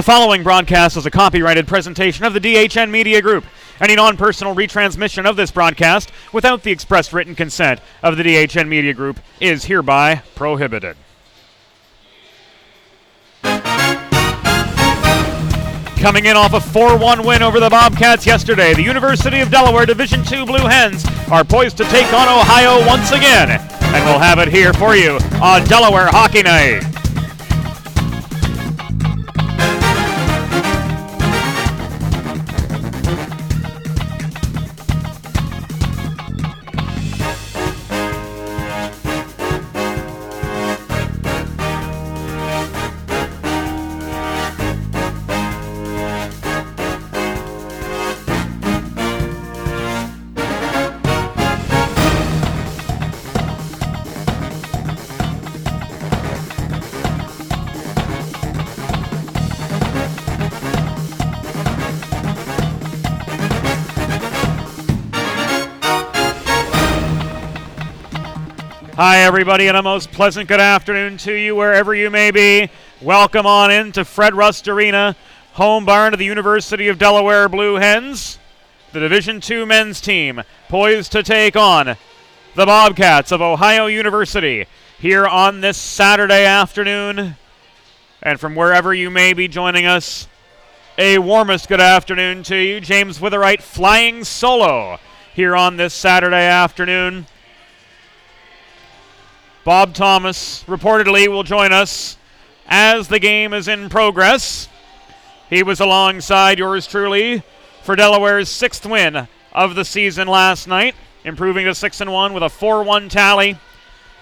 The following broadcast is a copyrighted presentation of the DHN Media Group. Any non-personal retransmission of this broadcast without the express written consent of the DHN Media Group is hereby prohibited. Coming in off a 4-1 win over the Bobcats yesterday, the University of Delaware Division II Blue Hens are poised to take on Ohio once again. And we'll have it here for you on Delaware Hockey Night. Hi, everybody, and a most pleasant good afternoon to you wherever you may be. Welcome on in to Fred Rust Arena, home barn of the University of Delaware Blue Hens. The Division II men's team poised to take on the Bobcats of Ohio University here on this Saturday afternoon. And from wherever you may be joining us, a warmest good afternoon to you. James Witherite flying solo here on this Saturday afternoon. Bob Thomas reportedly will join us as the game is in progress. He was alongside yours truly for Delaware's 6th win of the season last night, improving to 6-1 with a 4-1 tally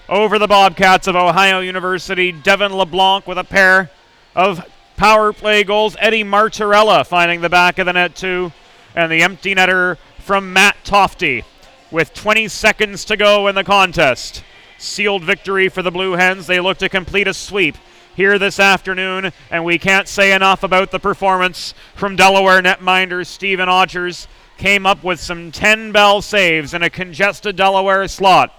over the Bobcats of Ohio University. Devin LeBlanc with a pair of power play goals. Eddie Martorella finding the back of the net too. And the empty netter from Matt Tofty with 20 seconds to go in the contest. Sealed victory for the Blue Hens. They look to complete a sweep here this afternoon, and we can't say enough about the performance from Delaware netminder Stephen Otchers. Came up with some 10-bell saves in a congested Delaware slot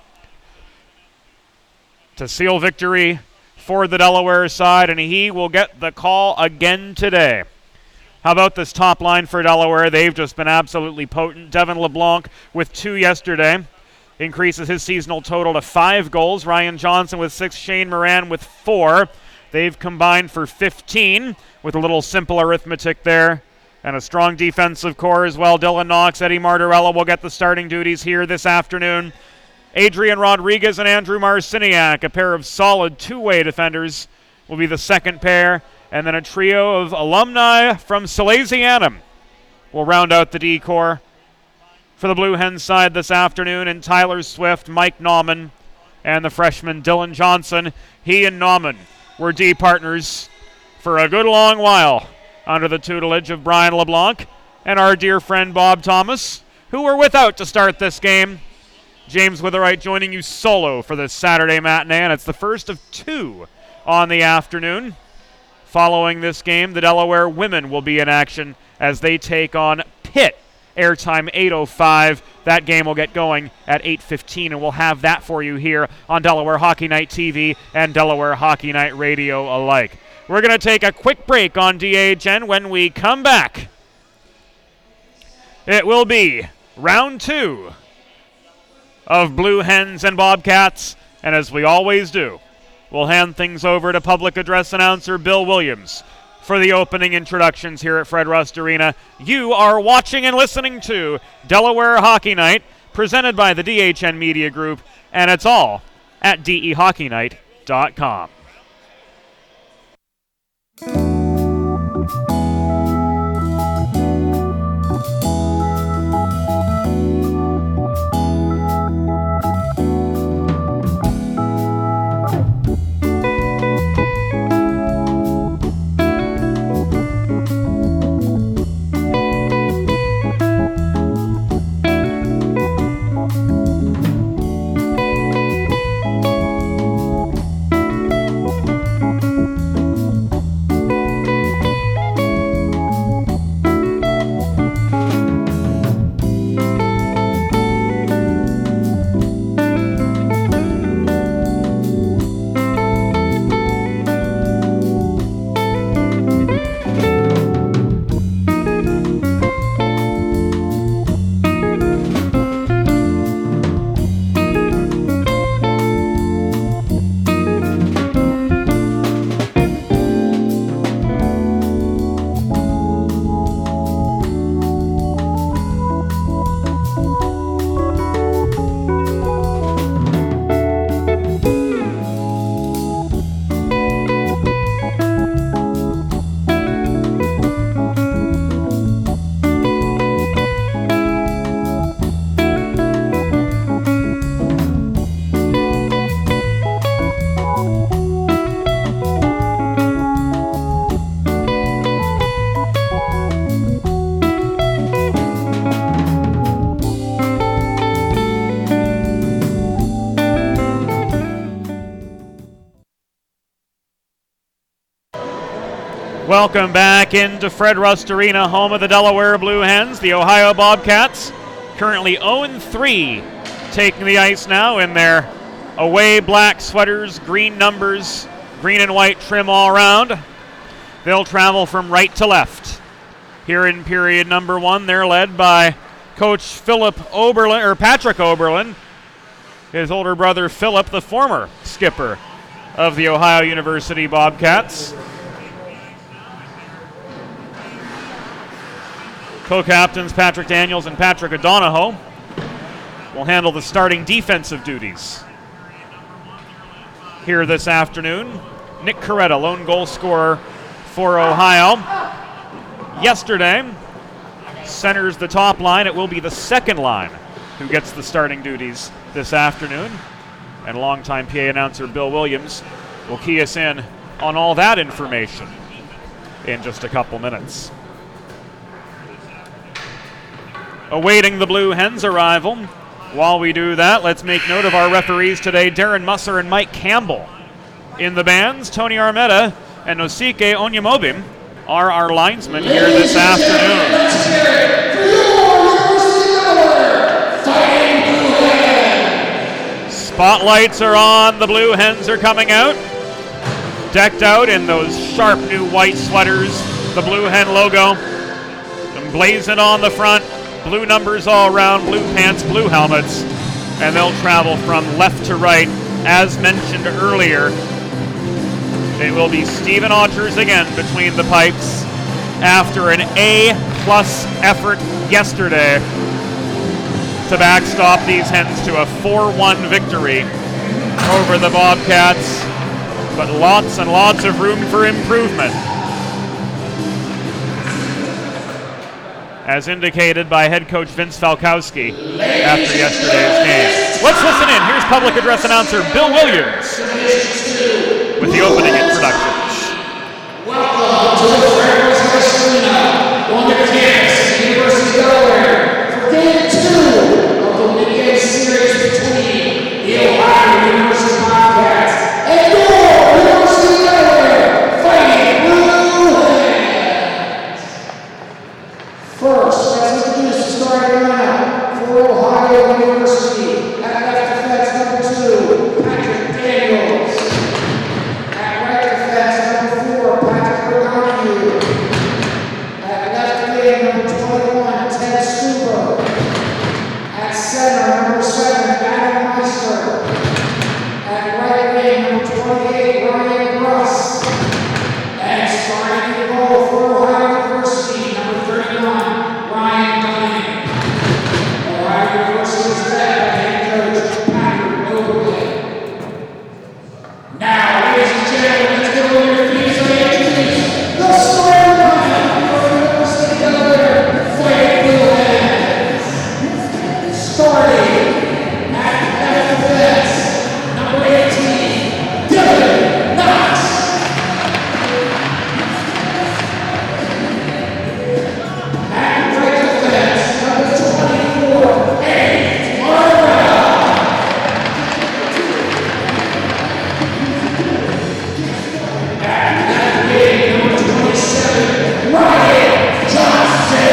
to seal victory for the Delaware side, and he will get the call again today. How about this top line for Delaware? They've just been absolutely potent. Devin LeBlanc with 2 yesterday. Increases his seasonal total to 5 goals. Ryan Johnson with 6. Shane Moran with 4. They've combined for 15 with a little simple arithmetic there. And a strong defensive core as well. Dylan Knox, Eddie Martorella will get the starting duties here this afternoon. Adrian Rodriguez and Andrew Marciniak, a pair of solid two-way defenders, will be the second pair. And then a trio of alumni from Salesianum will round out the D-core for the Blue Hens side this afternoon. And Tyler Swift, Mike Nauman, and the freshman Dylan Johnson. He and Nauman were D partners for a good long while under the tutelage of Brian LeBlanc and our dear friend Bob Thomas, who were without to start this game. James Witherite joining you solo for this Saturday matinee, and it's the first of 2 on the afternoon. Following this game, the Delaware women will be in action as they take on Pitt. Airtime 8:05. That game will get going at 8:15, and we'll have that for you here on Delaware Hockey Night TV and Delaware Hockey Night Radio alike. We're going to take a quick break on DHN. When we come back, it will be round 2 of Blue Hens and Bobcats, and as we always do, we'll hand things over to public address announcer Bill Williams for the opening introductions here at Fred Rust Arena. You are watching and listening to Delaware Hockey Night, presented by the DHN Media Group, and it's all at DEHockeyNight.com. Welcome back into Fred Rust Arena, home of the Delaware Blue Hens. The Ohio Bobcats currently 0-3, taking the ice now in their away black sweaters, green numbers, green and white trim all around. They'll travel from right to left. Here in period number one, they're led by Coach Patrick Oberlin, his older brother Philip, the former skipper of the Ohio University Bobcats. Co-captains Patrick Daniels and Patrick O'Donohoe will handle the starting defensive duties here this afternoon. Nick Coretta, lone goal scorer for Ohio. Yesterday, centers the top line. It will be the second line who gets the starting duties this afternoon. And longtime PA announcer Bill Williams will key us in on all that information in just a couple minutes. Awaiting the Blue Hens' arrival. While we do that, let's make note of our referees today, Darren Musser and Mike Campbell. In the bands, Tony Armetta and Nosike Onyemobim are our linesmen here this afternoon. Spotlights are on, the Blue Hens are coming out. Decked out in those sharp new white sweaters, the Blue Hen logo emblazoned on the front. Blue numbers all around, blue pants, blue helmets, and they'll travel from left to right. As mentioned earlier, it will be Stephen Auters again between the pipes after an A-plus effort yesterday to backstop these Hens to a 4-1 victory over the Bobcats, but lots and lots of room for improvement, as indicated by head coach Vince Falkowski after yesterday's game. Let's listen in. Here's public address announcer Bill Williams with the opening introductions. Welcome to the Fred Rust Arena on the campus of the University of Delaware for Game 2 of the mid-game series between the Ohio University Bobcats and your University of Delaware Fighting Blue Hens. First, let's introduce the starting lineup for Ohio University. At left defense, number 2, Patrick Daniels. At right defense, number 4, Patrick O'Donohoe. At left wing, number 21, Ted Stuber. At center, number 7, Adam Meister. At right wing, number 28, Ryan Bruss. And starting in goal for Ohio University, number 31, Ryan Dunning. Ohio University is led by head coach Patrick Oberlin. Now, ladies and gentlemen, let's get over your feet so I introduce the starting lineup for the University of Delaware Fighting Blue Hens. Starting at left defense, number 18, Dylan Knox. At right defense, number 24, Eddie Marwell. At left wing, number 27, Ryan Johnson.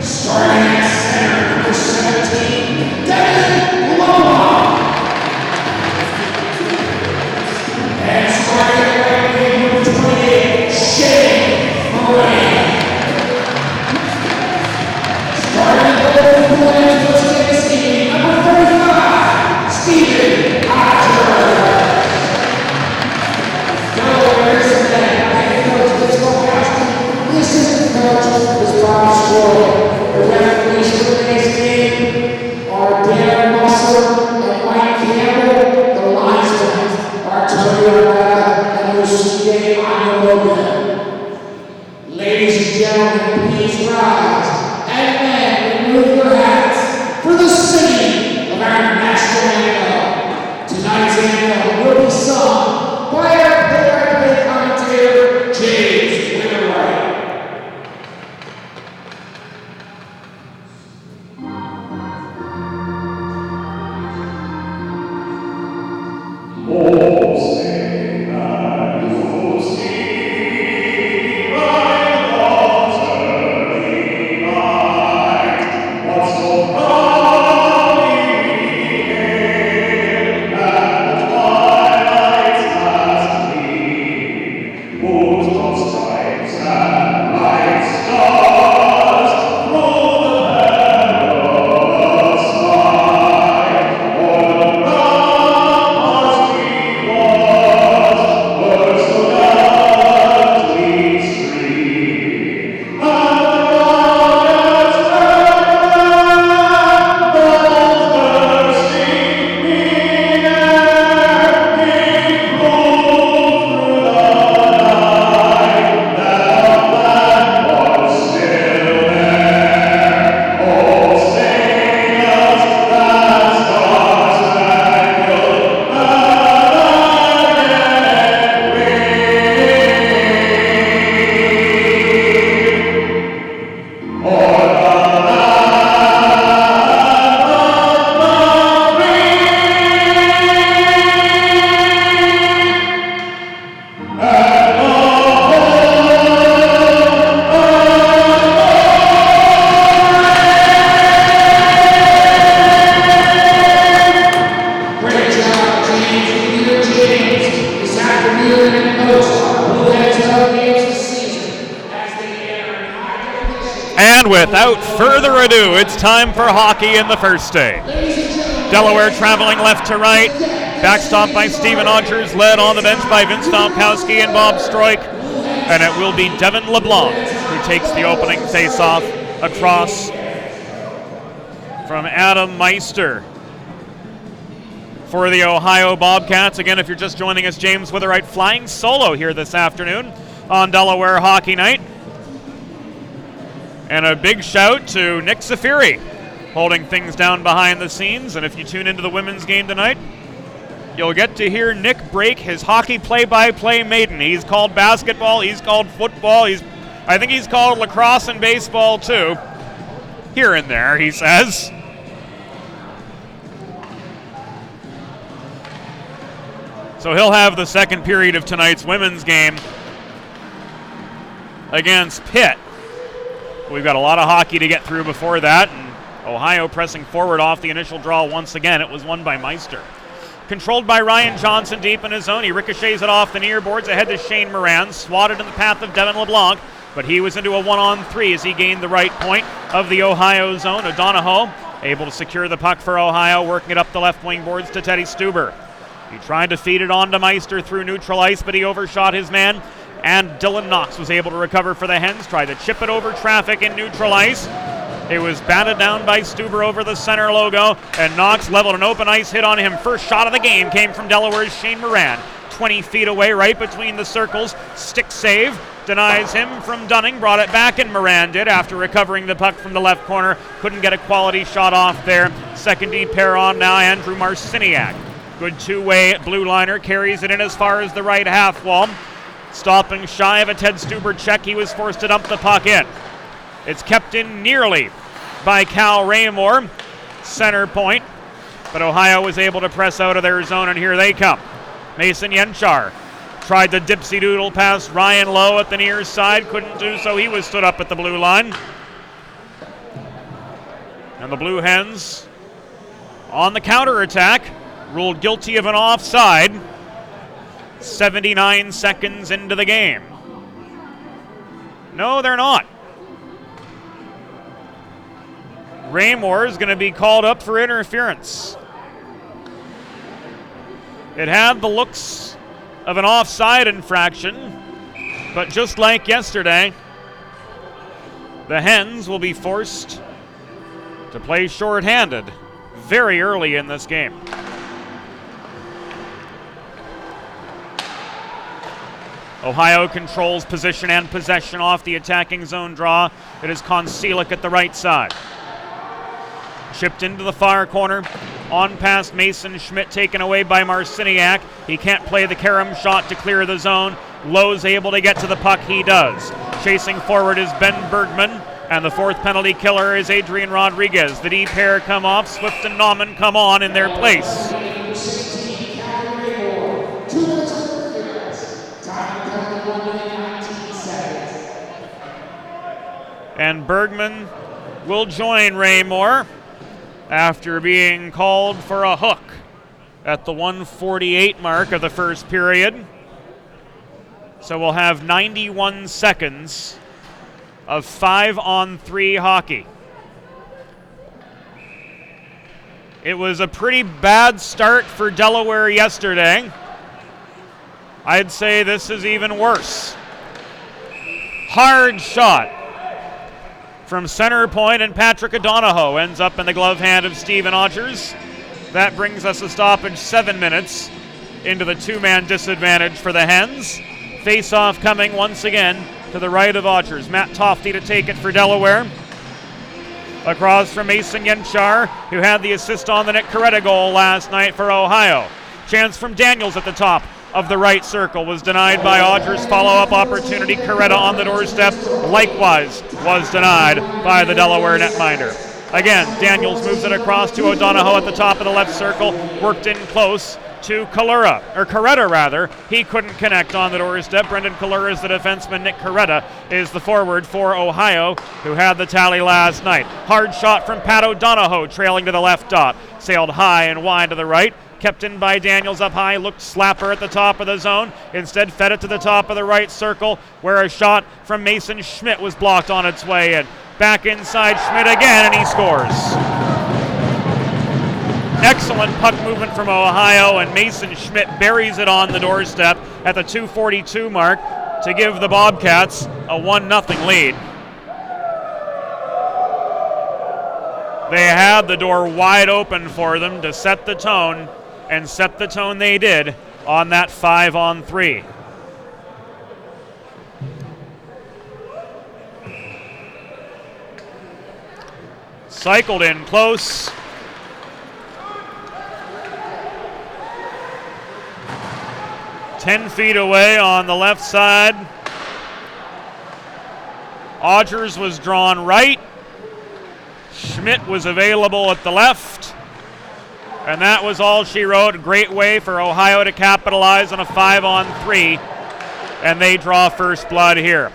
Starting at center, number 17, Devin Loma. And starting at right wing, number 28, Shane Moran. Starting at goal for the Hens this evening, number 35, Stephen Auters. Delaware is led by head coach Vince Falkowski. The assistant coach is Bob Stroll. The referees for today's game are Darren Musser and Mike Campbell. The linesmen are Tony Armetta and Nosike Onyemobim. Ladies and gentlemen, please rise and then remove your hats for the singing of our national anthem. Tonight's anthem will be sung by our play-by-play commentator, James Winterwright. All stand. And without further ado, it's time for hockey in the first day. Delaware traveling left to right, backstop by Stephen Odgers, led on the bench by Vince Domkowski and Bob Stroik, and it will be Devin LeBlanc who takes the opening face-off across from Adam Meister. For the Ohio Bobcats, again, if you're just joining us, James Witherite flying solo here this afternoon on Delaware Hockey Night. And a big shout to Nick Zafiri, holding things down behind the scenes. And if you tune into the women's game tonight, you'll get to hear Nick break his hockey play-by-play maiden. He's called basketball, he's called football, I think he's called lacrosse and baseball too. Here and there, he says. So he'll have the second period of tonight's women's game against Pitt. We've got a lot of hockey to get through before that, and Ohio pressing forward off the initial draw once again. It was won by Meister. Controlled by Ryan Johnson deep in his zone. He ricochets it off the near boards ahead to Shane Moran. Swatted in the path of Devin LeBlanc, but he was into a one-on-three as he gained the right point of the Ohio zone. O'Donohoe able to secure the puck for Ohio, working it up the left wing boards to Teddy Stuber. He tried to feed it on to Meister through neutral ice, but he overshot his man. And Dylan Knox was able to recover for the Hens, tried to chip it over traffic in neutral ice. It was batted down by Stuber over the center logo, and Knox leveled an open ice hit on him. First shot of the game came from Delaware's Shane Moran. 20 feet away, right between the circles. Stick save, denies him from Dunning, brought it back, and Moran did after recovering the puck from the left corner. Couldn't get a quality shot off there. Second D pair on now, Andrew Marciniak. Good two-way blue liner, carries it in as far as the right half wall. Stopping shy of a Ted Stuber check, he was forced to dump the puck in. It's kept in nearly by Cal Raymore, center point, but Ohio was able to press out of their zone, and here they come. Mason Yenchar tried the dipsy doodle past Ryan Lowe at the near side, couldn't do so. He was stood up at the blue line. And the Blue Hens on the counterattack, ruled guilty of an offside. 79 seconds into the game. No, they're not. Raymore is going to be called up for interference. It had the looks of an offside infraction, but just like yesterday, the Hens will be forced to play shorthanded very early in this game. Ohio controls position and possession off the attacking zone draw. It is Koncelik at the right side. Chipped into the far corner. On past Mason Schmidt, taken away by Marciniak. He can't play the carom shot to clear the zone. Lowe's able to get to the puck. He does. Chasing forward is Ben Bergman. And the fourth penalty killer is Adrian Rodriguez. The D pair come off. Swift and Nauman come on in their place. And Bergman will join Raymore after being called for a hook at the 1:48 mark of the first period. So we'll have 91 seconds of 5-on-3 hockey. It was a pretty bad start for Delaware yesterday. I'd say this is even worse. Hard shot from center point, and Patrick O'Donohoe ends up in the glove hand of Stephen Odgers. That brings us a stoppage 7 minutes into the two-man disadvantage for the Hens. Face-off coming once again to the right of Odgers. Matt Tofty to take it for Delaware. Across from Mason Yenchar, who had the assist on the Nick Coretta goal last night for Ohio. Chance from Daniels at the top of the right circle was denied by Odgers. Follow-up opportunity, Coretta on the doorstep, likewise was denied by the Delaware netminder. Again, Daniels moves it across to O'Donohoe at the top of the left circle, worked in close to Coretta. He couldn't connect on the doorstep. Brendan Kalura is the defenseman. Nick Coretta is the forward for Ohio, who had the tally last night. Hard shot from Pat O'Donohoe, trailing to the left dot. Sailed high and wide to the right. kept in by Daniels up high, looked slapper at the top of the zone, instead fed it to the top of the right circle, where a shot from Mason Schmidt was blocked on its way in. Back inside Schmidt again, and he scores. Excellent puck movement from Ohio, and Mason Schmidt buries it on the doorstep at the 2:42 mark to give the Bobcats a 1-0 lead. They had the door wide open for them to set the tone, and set the tone they did on that 5-on-3. Cycled in close. "10 feet away on the left side. Odgers was drawn right. Schmidt was available at the left. And that was all she wrote. Great way for Ohio to capitalize on a 5-on-3. And they draw first blood here.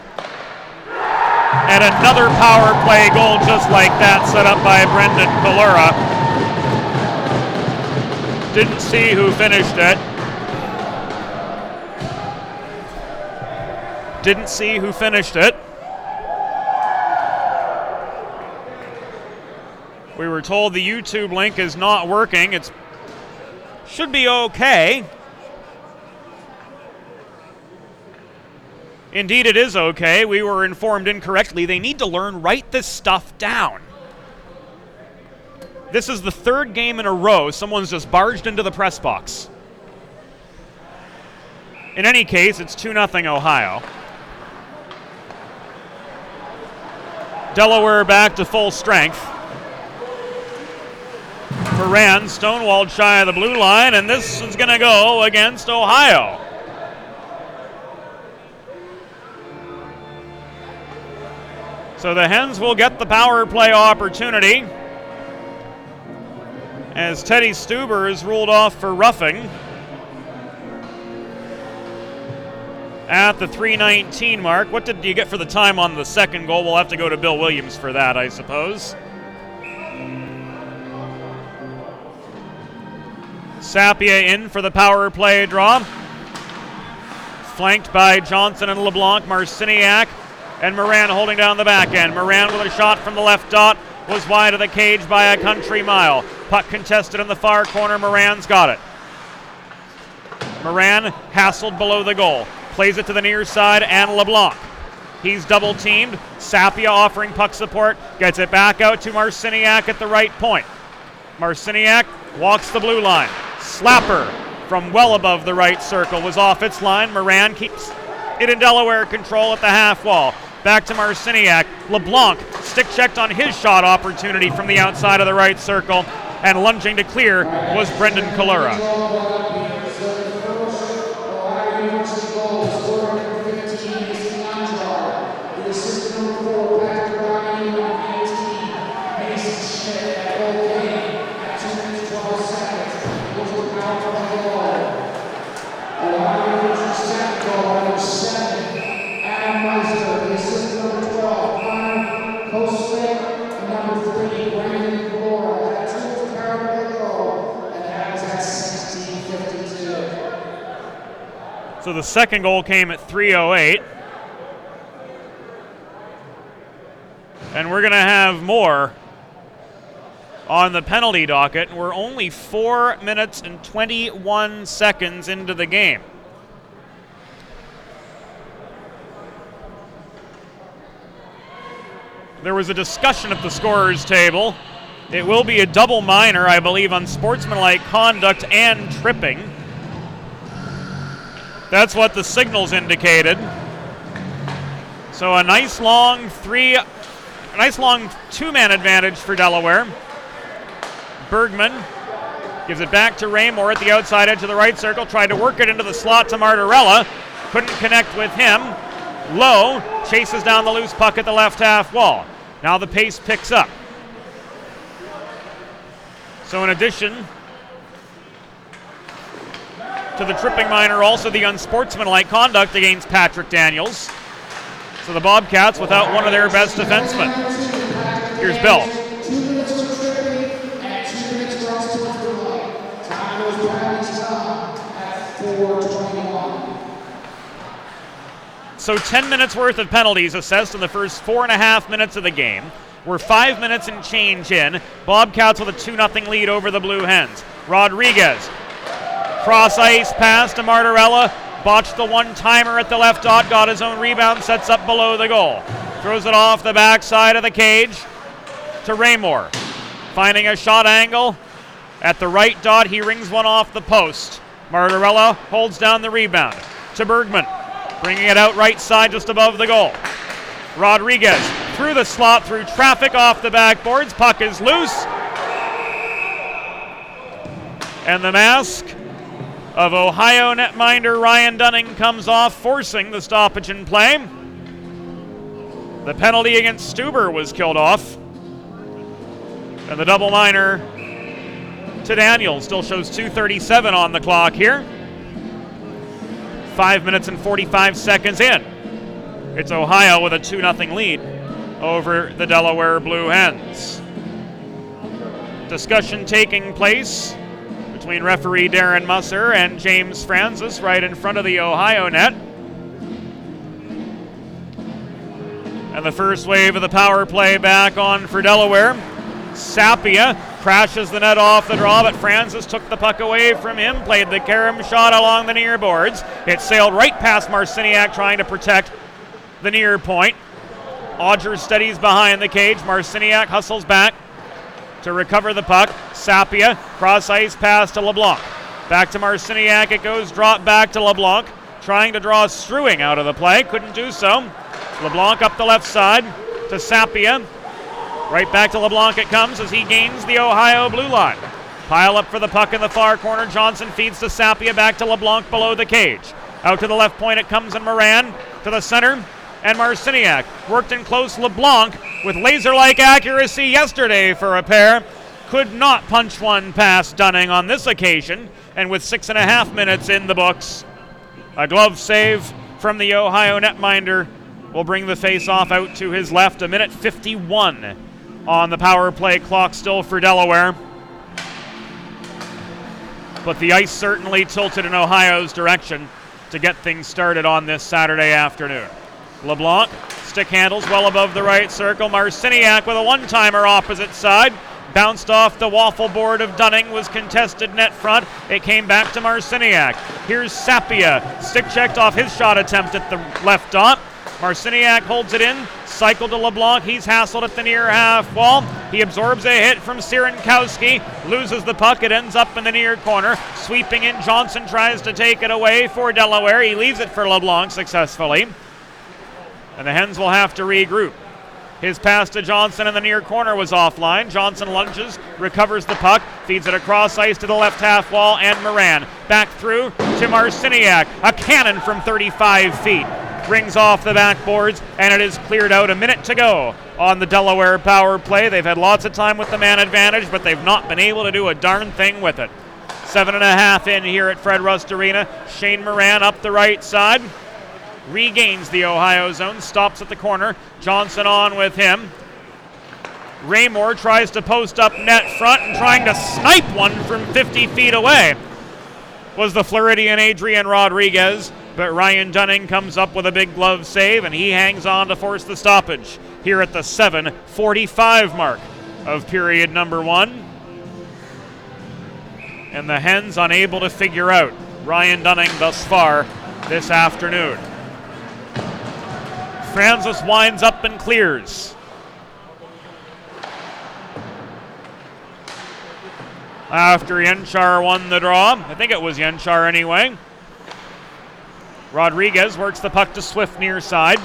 And another power play goal just like that, set up by Brendan Kalura. Didn't see who finished it. Didn't see who finished it. We were told the YouTube link is not working. It should be okay. Indeed, it is okay. We were informed incorrectly. They need to learn, write this stuff down. This is the third game in a row someone's just barged into the press box. In any case, it's 2-0 Ohio. Delaware back to full strength. Moran stonewalled shy of the blue line, and this is going to go against Ohio. So the Hens will get the power play opportunity as Teddy Stuber is ruled off for roughing at the 3:19 mark. What did you get for the time on the second goal? We'll have to go to Bill Williams for that, I suppose. Sapia in for the power play draw. Flanked by Johnson and LeBlanc, Marciniak, and Moran holding down the back end. Moran with a shot from the left dot was wide of the cage by a country mile. Puck contested in the far corner. Moran's got it. Moran hassled below the goal. Plays it to the near side and LeBlanc. He's double teamed. Sapia offering puck support. Gets it back out to Marciniak at the right point. Marciniak walks the blue line. Slapper from well above the right circle was off its line. Moran keeps it in Delaware control at the half wall. Back to Marciniak. LeBlanc stick checked on his shot opportunity from the outside of the right circle, and lunging to clear was Brendan Kalura. So the second goal came at 3:08. And we're going to have more on the penalty docket. We're only 4 minutes and 21 seconds into the game. There was a discussion at the scorer's table. It will be a double minor, I believe, on sportsmanlike conduct and tripping. That's what the signals indicated. So a nice long two-man advantage for Delaware. Bergman gives it back to Raymore at the outside edge of the right circle. Tried to work it into the slot to Martorella. Couldn't connect with him. Lowe chases down the loose puck at the left half wall. Now the pace picks up. So in addition to the tripping minor, also the unsportsmanlike conduct against Patrick Daniels. So the Bobcats without one of their best defensemen. Here's Bill. 2 minutes for tripping and 2 minutes for unsportsmanlike. Time goes by. So 10 minutes worth of penalties assessed in the first 4.5 minutes of the game. We're 5 minutes and change in. Bobcats with a 2-0 lead over the Blue Hens. Rodriguez, cross ice pass to Martorella. Botched the one-timer at the left dot, got his own rebound, sets up below the goal. Throws it off the backside of the cage to Raymore. Finding a shot angle at the right dot, he rings one off the post. Martorella holds down the rebound to Bergman, bringing it out right side just above the goal. Rodriguez through the slot, through traffic off the backboards. Puck is loose. And the mask of Ohio netminder Ryan Dunning comes off, forcing the stoppage in play. The penalty against Stuber was killed off. And the double minor to Daniels still shows 2:37 on the clock here. 5 minutes and 45 seconds in. It's Ohio with a 2-0 lead over the Delaware Blue Hens. Discussion taking place between referee Darren Musser and James Francis right in front of the Ohio net. And the first wave of the power play back on for Delaware. Sapia crashes the net off the draw, but Francis took the puck away from him, played the carom shot along the near boards. It sailed right past Marciniak, trying to protect the near point. Odger steadies behind the cage. Marciniak hustles back to recover the puck. Sapia, cross ice pass to LeBlanc. Back to Marciniak, it goes drop back to LeBlanc, trying to draw Struing out of the play, couldn't do so. LeBlanc up the left side to Sapia. Right back to LeBlanc it comes as he gains the Ohio blue line. Pile up for the puck in the far corner. Johnson feeds to Sapia, back to LeBlanc below the cage. Out to the left point it comes, and Moran to the center. And Marciniak worked in close. LeBlanc with laser-like accuracy yesterday for a pair. Could not punch one past Dunning on this occasion. And with 6.5 minutes in the books, a glove save from the Ohio netminder will bring the face-off out to his left. 1:51 on the power play clock still for Delaware. But the ice certainly tilted in Ohio's direction to get things started on this Saturday afternoon. LeBlanc, stick handles well above the right circle. Marciniak with a one-timer opposite side. Bounced off the waffle board of Dunning, was contested net front. It came back to Marciniak. Here's Sapia, stick checked off his shot attempt at the left dot. Marciniak holds it in, cycle to LeBlanc. He's hassled at the near half wall. He absorbs a hit from Sirenkowski, loses the puck. It ends up in the near corner. Sweeping in, Johnson tries to take it away for Delaware. He leaves it for LeBlanc successfully. And the Hens will have to regroup. His pass to Johnson in the near corner was offline. Johnson lunges, recovers the puck, feeds it across ice to the left half wall, and Moran back through to Marciniak. A cannon from 35 feet. Rings off the backboards, and it is cleared out. A minute to go on the Delaware power play. They've had lots of time with the man advantage, but they've not been able to do a darn thing with it. 7.5 in here at Fred Rust Arena. Shane Moran up the right side. Regains the Ohio zone, stops at the corner. Johnson on with him. Raymore tries to post up net front and trying to snipe one from 50 feet away. Was the Floridian Adrian Rodriguez, but Ryan Dunning comes up with a big glove save, and he hangs on to force the stoppage here at the 7:45 mark of period number 1. And the Hens unable to figure out Ryan Dunning thus far this afternoon. Francis winds up and clears. After Yenchar won the draw. I think it was Yenchar anyway. Rodriguez works the puck to Swift near side.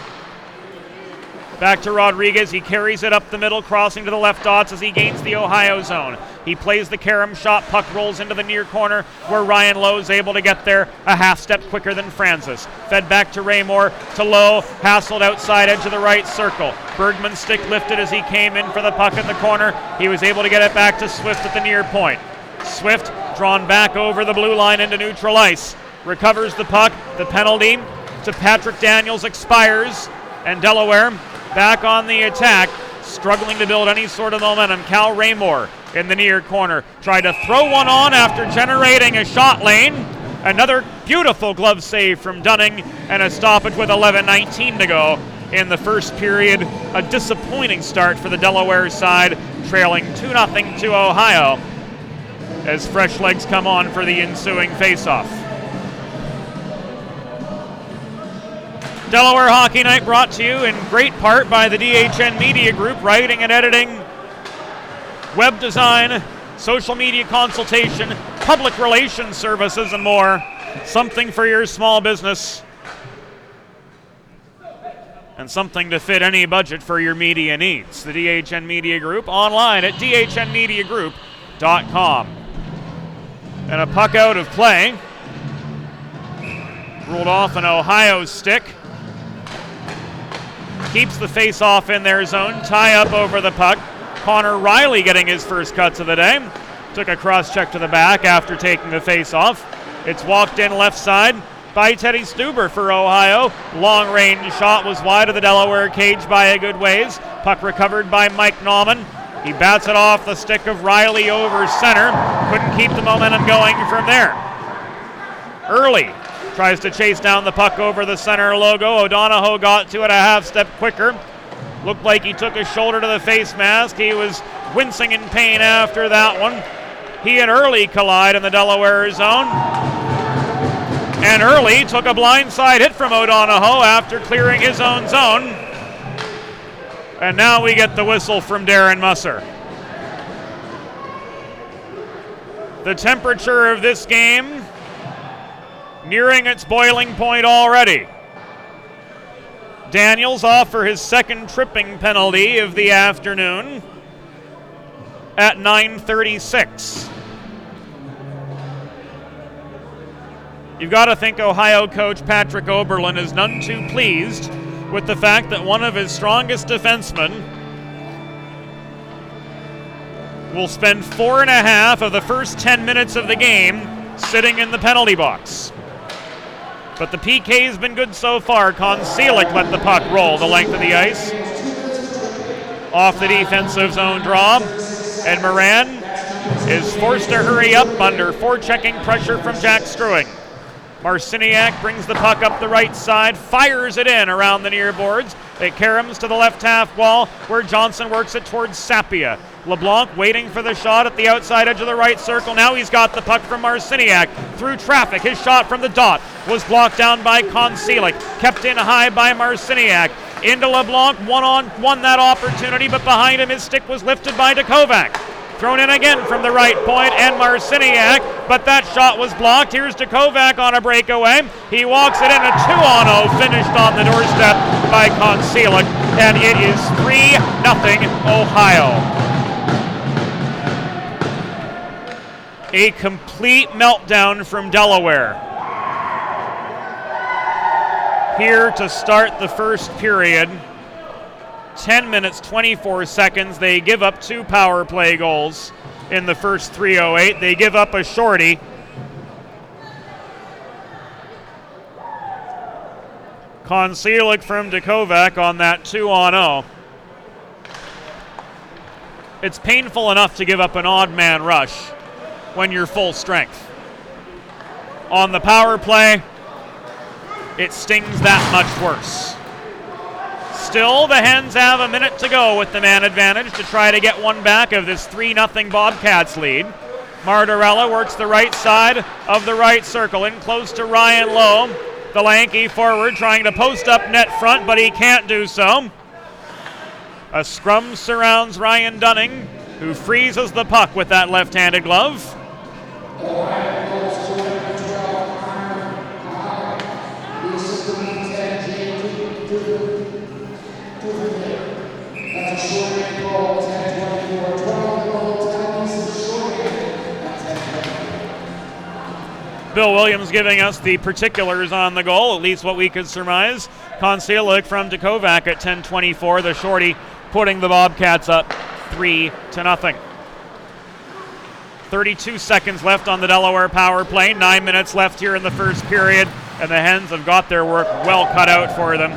Back to Rodriguez. He carries it up the middle, crossing to the left dots as he gains the Ohio zone. He plays the carom shot. Puck rolls into the near corner where Ryan Lowe's able to get there a half step quicker than Francis. Fed back to Raymore, to Lowe, hassled outside edge of the right circle. Bergman's stick lifted as he came in for the puck in the corner. He was able to get it back to Swift at the near point. Swift drawn back over the blue line into neutral ice. Recovers the puck. The penalty to Patrick Daniels expires, and Delaware back on the attack, struggling to build any sort of momentum. Cal Raymore in the near corner tried to throw one on after generating a shot lane. Another beautiful glove save from Dunning, and a stoppage with 11:19 to go in the first period. A disappointing start for the Delaware side, trailing 2-0 to Ohio as fresh legs come on for the ensuing faceoff. Delaware Hockey Night brought to you in great part by the DHN Media Group, writing and editing, web design, social media consultation, public relations services, and more. Something for your small business and something to fit any budget for your media needs. The DHN Media Group, online at dhnmediagroup.com. And a puck out of play. Ruled off an Ohio stick. Keeps the face-off in their zone. Tie up over the puck. Connor Riley getting his first cuts of the day. Took a cross-check to the back after taking the face-off. It's walked in left side by Teddy Stuber for Ohio. Long-range shot was wide of the Delaware cage by a good ways. Puck recovered by Mike Nauman. He bats it off the stick of Riley over center. Couldn't keep the momentum going from there. Early tries to chase down the puck over the center logo. O'Donohoe got to it a half step quicker. Looked like he took his shoulder to the face mask. He was wincing in pain after that one. He and Early collide in the Delaware zone. And Early took a blindside hit from O'Donohoe after clearing his own zone. And now we get the whistle from Darren Musser. The temperature of this game nearing its boiling point already. Daniels off for his second tripping penalty of the afternoon at 9:36. You've got to think Ohio coach Patrick Oberlin is none too pleased with the fact that one of his strongest defensemen will spend 4.5 of the first 10 minutes of the game sitting in the penalty box. But the PK has been good so far. Koncelik let the puck roll the length of the ice. Off the defensive zone draw. And Moran is forced to hurry up under forechecking pressure from Jack Struing. Marciniak brings the puck up the right side, fires it in around the near boards. It caroms to the left half wall where Johnson works it towards Sapia. LeBlanc waiting for the shot at the outside edge of the right circle. Now he's got the puck from Marciniak through traffic. His shot from the dot was blocked down by Koncelik. Kept in high by Marciniak. Into LeBlanc, one-on-one that opportunity, but behind him his stick was lifted by Dakovac. Thrown in again from the right point, and Marciniak, but that shot was blocked. Here's Dakovac on a breakaway. He walks it in, a 2-on-0 finished on the doorstep by Koncelik, and it is 3-0 Ohio. A complete meltdown from Delaware. Here to start the first period. 10 minutes, 24 seconds. They give up 2 power play goals in the first 3:08. They give up a shorty. Koncelik from Dakovac on that 2-on-0. It's painful enough to give up an odd man rush when you're full strength. On the power play, it stings that much worse. Still, the Hens have a minute to go with the man advantage to try to get one back of this 3-0 Bobcats lead. Martorella works the right side of the right circle, in close to Ryan Lowe. The lanky forward trying to post up net front, but he can't do so. A scrum surrounds Ryan Dunning, who freezes the puck with that left-handed glove. Bill Williams giving us the particulars on the goal, at least what we could surmise. Koncelik from Dakovac at 10:24, the shorty putting the Bobcats up 3-0. 32 seconds left on the Delaware power play, 9 minutes left here in the first period, and the Hens have got their work well cut out for them.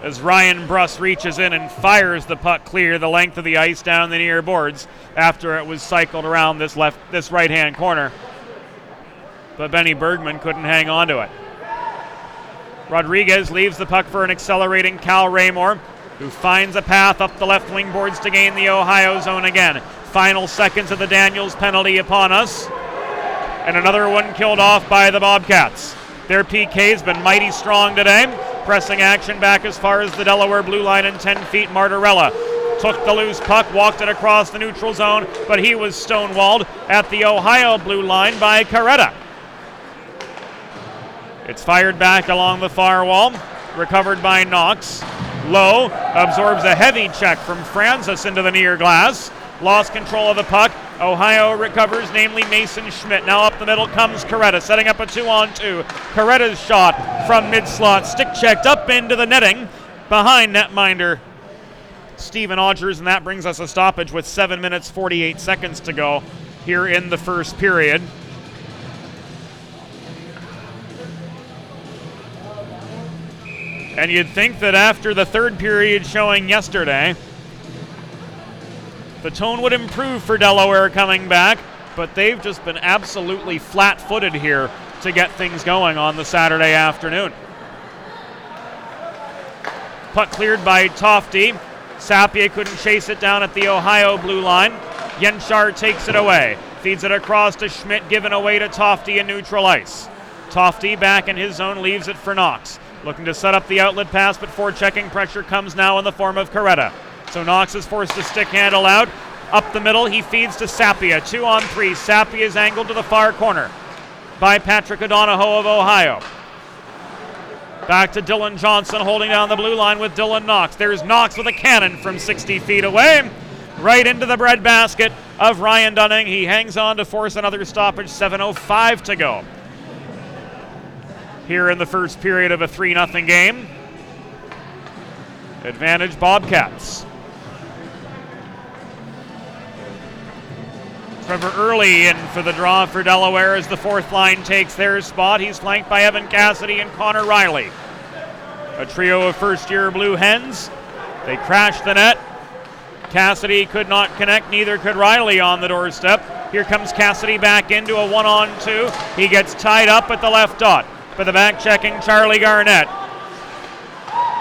As Ryan Bruss reaches in and fires the puck clear the length of the ice down the near boards after it was cycled around this right-hand corner. but Benny Bergman couldn't hang on to it. Rodriguez leaves the puck for an accelerating Cal Raymore, who finds a path up the left wing boards to gain the Ohio zone again. Final seconds of the Daniels penalty upon us, and another one killed off by the Bobcats. Their PK's been mighty strong today. Pressing action back as far as the Delaware blue line in 10 feet. Martorella took the loose puck, walked it across the neutral zone, but he was stonewalled at the Ohio blue line by Coretta. It's fired back along the far wall, recovered by Knox. Lowe absorbs a heavy check from Francis into the near glass. Lost control of the puck. Ohio recovers, namely Mason Schmidt. Now up the middle comes Coretta, setting up a 2-on-2. Coretta's shot from mid-slot, stick-checked up into the netting behind netminder Stephen Odgers, and that brings us a stoppage with 7 minutes 48 seconds to go here in the first period. And you'd think that after the third period showing yesterday, the tone would improve for Delaware coming back, but they've just been absolutely flat-footed here to get things going on the Saturday afternoon. Puck cleared by Tofty. Sapia couldn't chase it down at the Ohio blue line. Yenchar takes it away. Feeds it across to Schmidt, given away to Tofty in neutral ice. Tofty back in his zone, leaves it for Knox. Looking to set up the outlet pass, but forechecking pressure comes now in the form of Coretta. So Knox is forced to stick handle out. Up the middle, he feeds to Sapia. 2-on-3. Sapia is angled to the far corner by Patrick O'Donohoe of Ohio. Back to Dylan Johnson, holding down the blue line with Dylan Knox. There's Knox with a cannon from 60 feet away, right into the breadbasket of Ryan Dunning. He hangs on to force another stoppage. 7:05 to go here in the first period of a 3-0 game. Advantage Bobcats. Trevor Early in for the draw for Delaware as the fourth line takes their spot. He's flanked by Evan Cassidy and Connor Riley. A trio of first-year Blue Hens. They crashed the net. Cassidy could not connect, neither could Riley on the doorstep. Here comes Cassidy back into a 1-on-2. He gets tied up at the left dot by the back-checking Charlie Garnett.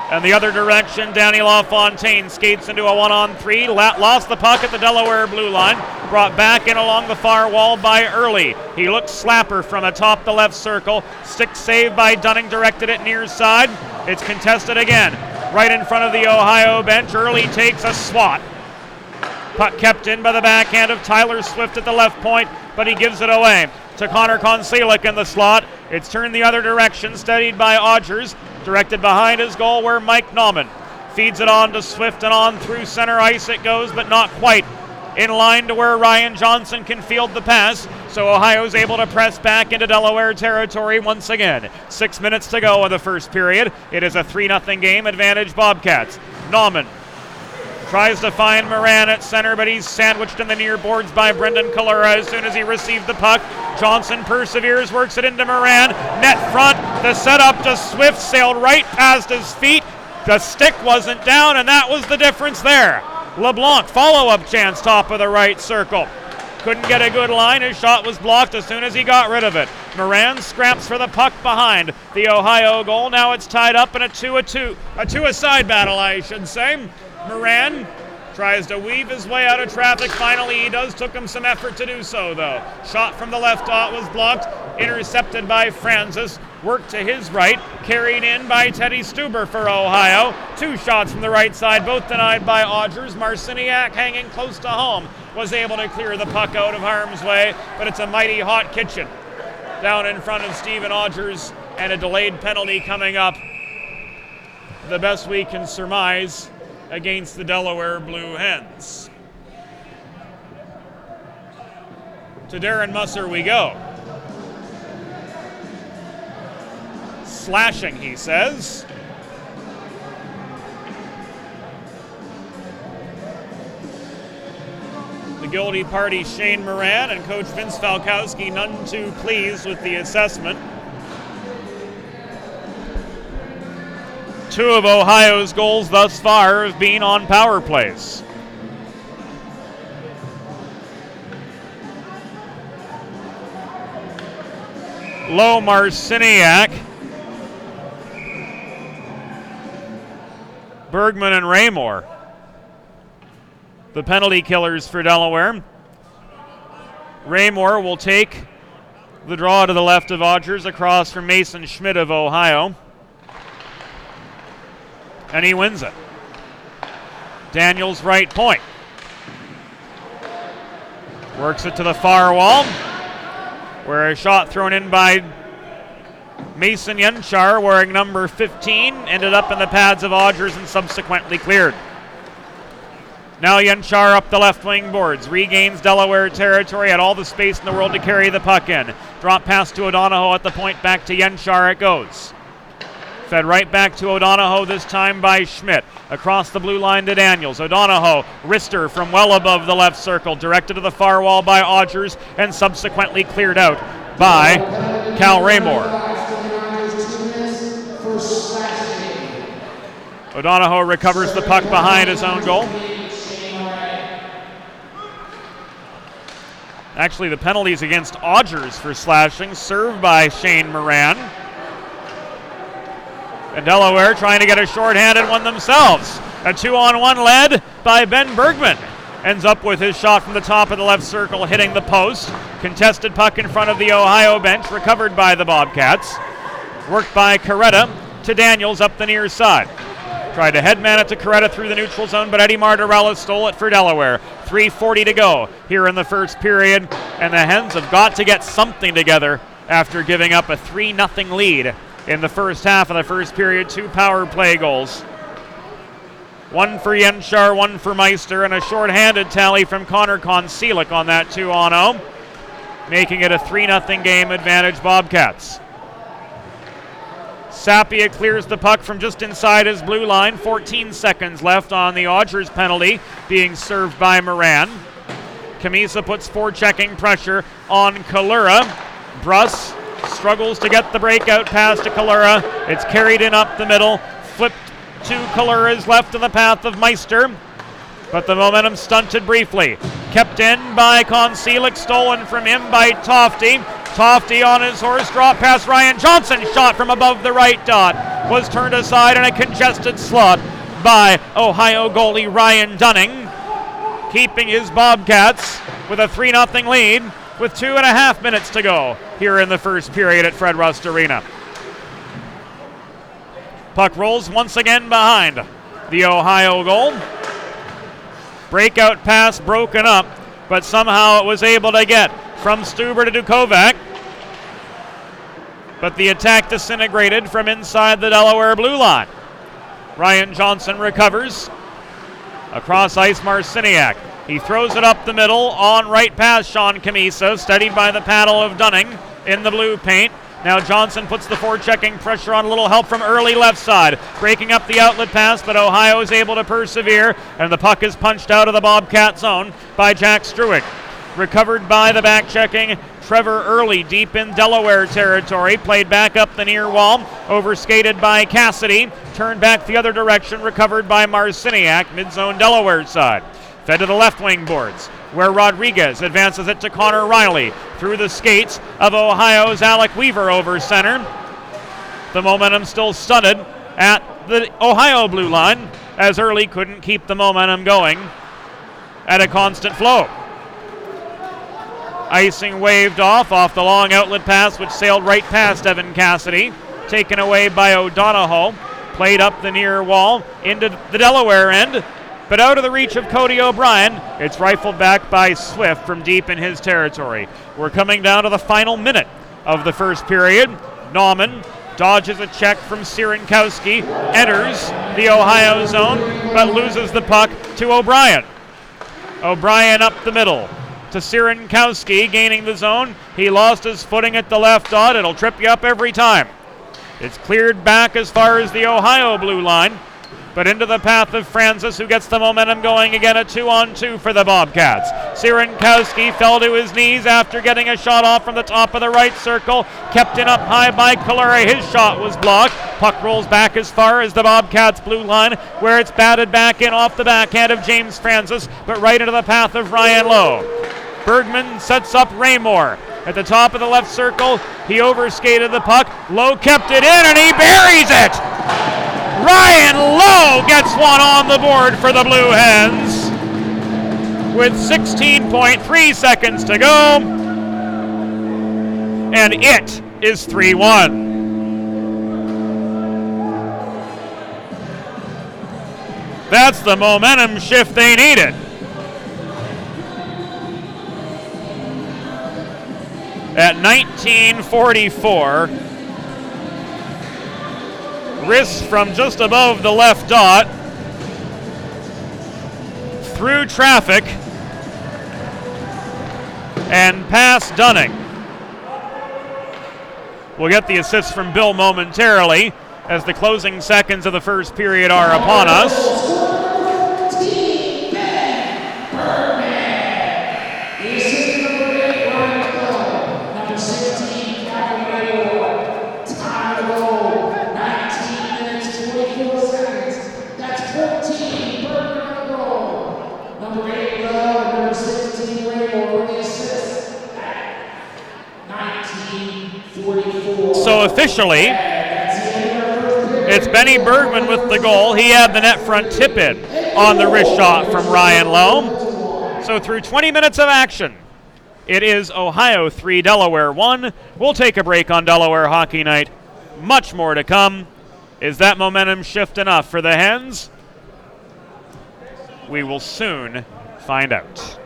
And the other direction, Danny LaFontaine skates into a 1-on-3. Lost the puck at the Delaware blue line. Brought back in along the far wall by Early. He looks slapper from atop the left circle. Stick save by Dunning, directed it near side. It's contested again. Right in front of the Ohio bench, Early takes a swat. Puck kept in by the backhand of Tyler Swift at the left point, but he gives it away to Connor Konselic in the slot. It's turned the other direction, steadied by Odgers. Directed behind his goal where Mike Nauman feeds it on to Swift, and on through center ice it goes, but not quite in line to where Ryan Johnson can field the pass. So Ohio's able to press back into Delaware territory once again. 6 minutes to go in the first period. It is a 3-0 game, advantage Bobcats. Nauman tries to find Moran at center, but he's sandwiched in the near boards by Brendan Kalura as soon as he received the puck. Johnson perseveres, works it into Moran. Net front, the setup to Swift, sailed right past his feet. The stick wasn't down, and that was the difference there. LeBlanc, follow-up chance, top of the right circle. Couldn't get a good line. His shot was blocked as soon as he got rid of it. Moran scraps for the puck behind the Ohio goal. Now it's tied up in a two-a-side battle, I should say. Moran tries to weave his way out of traffic. Finally, he does. Took him some effort to do so, though. Shot from the left dot was blocked. Intercepted by Francis. Worked to his right. Carried in by Teddy Stuber for Ohio. Two shots from the right side, both denied by Odgers. Marciniak, hanging close to home, was able to clear the puck out of harm's way, but it's a mighty hot kitchen down in front of Stephen Odgers, and a delayed penalty coming up. The best we can surmise against the Delaware Blue Hens. To Darren Musser we go. Slashing, he says. The guilty party, Shane Moran, and Coach Vince Falkowski, none too pleased with the assessment. Two of Ohio's goals thus far have been on power plays. Low Marciniak, Bergman and Raymore, the penalty killers for Delaware. Raymore will take the draw to the left of Odgers across from Mason Schmidt of Ohio. And he wins it. Daniels right point. Works it to the far wall, where a shot thrown in by Mason Yenchar, wearing number 15, ended up in the pads of Odgers and subsequently cleared. Now Yenchar up the left wing boards, regains Delaware territory, had all the space in the world to carry the puck in. Drop pass to O'Donohoe at the point, back to Yenchar it goes. Fed right back to O'Donohoe, this time by Schmidt. Across the blue line to Daniels. O'Donohoe, wrister from well above the left circle, directed to the far wall by Odgers and subsequently cleared out by Cal Raymore. O'Donohoe recovers the puck behind his own goal. Actually, the penalties against Odgers for slashing, served by Shane Moran. And Delaware trying to get a shorthanded one themselves. A 2-on-1 led by Ben Bergman. Ends up with his shot from the top of the left circle hitting the post. Contested puck in front of the Ohio bench, recovered by the Bobcats. Worked by Coretta to Daniels up the near side. Tried to headman it to Coretta through the neutral zone, but Eddie Martorella stole it for Delaware. 3:40 to go here in the first period, and the Hens have got to get something together after giving up a 3-0 lead in the first half of the first period. 2 power play goals. One for Yenchar, one for Meister, and a shorthanded tally from Connor Konselik on that 2-on-0, making it a 3-0 game advantage Bobcats. Sapia clears the puck from just inside his blue line. 14 seconds left on the Odgers penalty, being served by Moran. Camisa puts forechecking pressure on Kalura. Bruss struggles to get the breakout pass to Kalura. It's carried in up the middle, flipped to Kalura's left in the path of Meister, but the momentum stunted briefly. Kept in by Konselik, stolen from him by Tofty. Tofty on his horse, drop past Ryan Johnson, shot from above the right dot, was turned aside in a congested slot by Ohio goalie Ryan Dunning, keeping his Bobcats with a 3-0 lead with 2.5 minutes to go here in the first period at Fred Rust Arena. Puck rolls once again behind the Ohio goal. Breakout pass broken up, but somehow it was able to get from Stuber to Dukovac. But the attack disintegrated from inside the Delaware blue line. Ryan Johnson recovers. Across ice, Marciniak. He throws it up the middle on right past Sean Camisa, steadied by the paddle of Dunning in the blue paint. Now Johnson puts the forechecking pressure on, a little help from early left side. Breaking up the outlet pass, but Ohio is able to persevere, and the puck is punched out of the Bobcat zone by Jack Struick. Recovered by the back-checking Trevor Early deep in Delaware territory. Played back up the near wall, overskated by Cassidy. Turned back the other direction, recovered by Marciniak, mid-zone Delaware side. Fed to the left wing boards, where Rodriguez advances it to Connor Riley through the skates of Ohio's Alec Weaver over center. The momentum still stunted at the Ohio blue line, as Early couldn't keep the momentum going at a constant flow. Icing waved off the long outlet pass, which sailed right past Evan Cassidy. Taken away by O'Donohoe. Played up the near wall into the Delaware end, but out of the reach of Cody O'Brien. It's rifled back by Swift from deep in his territory. We're coming down to the final minute of the first period. Nauman dodges a check from Sierenkowski, enters the Ohio zone, but loses the puck to O'Brien. O'Brien up the middle to Sierenkowski, gaining the zone. He lost his footing at the left dot. It'll trip you up every time. It's cleared back as far as the Ohio blue line, but into the path of Francis, who gets the momentum going again. A 2-on-2 for the Bobcats. Sierenkowski fell to his knees after getting a shot off from the top of the right circle. Kept in up high by Kalura. His shot was blocked. Puck rolls back as far as the Bobcats blue line, where it's batted back in off the backhand of James Francis, but right into the path of Ryan Lowe. Bergman sets up Raymore. at the top of the left circle. He overskated the puck. Lowe kept it in, and he buries it. Ryan Lowe gets one on the board for the Blue Hens with 16.3 seconds to go, and it is 3-1. That's the momentum shift they needed. At 19:44, wrist from just above the left dot, through traffic, and past Dunning. We'll get the assist from Bill momentarily as the closing seconds of the first period are upon us. So officially, it's Benny Bergman with the goal. He had the net front tip in on the wrist shot from Ryan Lowe. So through 20 minutes of action, it is Ohio 3, Delaware 1. We'll take a break on Delaware Hockey Night. Much more to come. Is that momentum shift enough for the Hens? We will soon find out.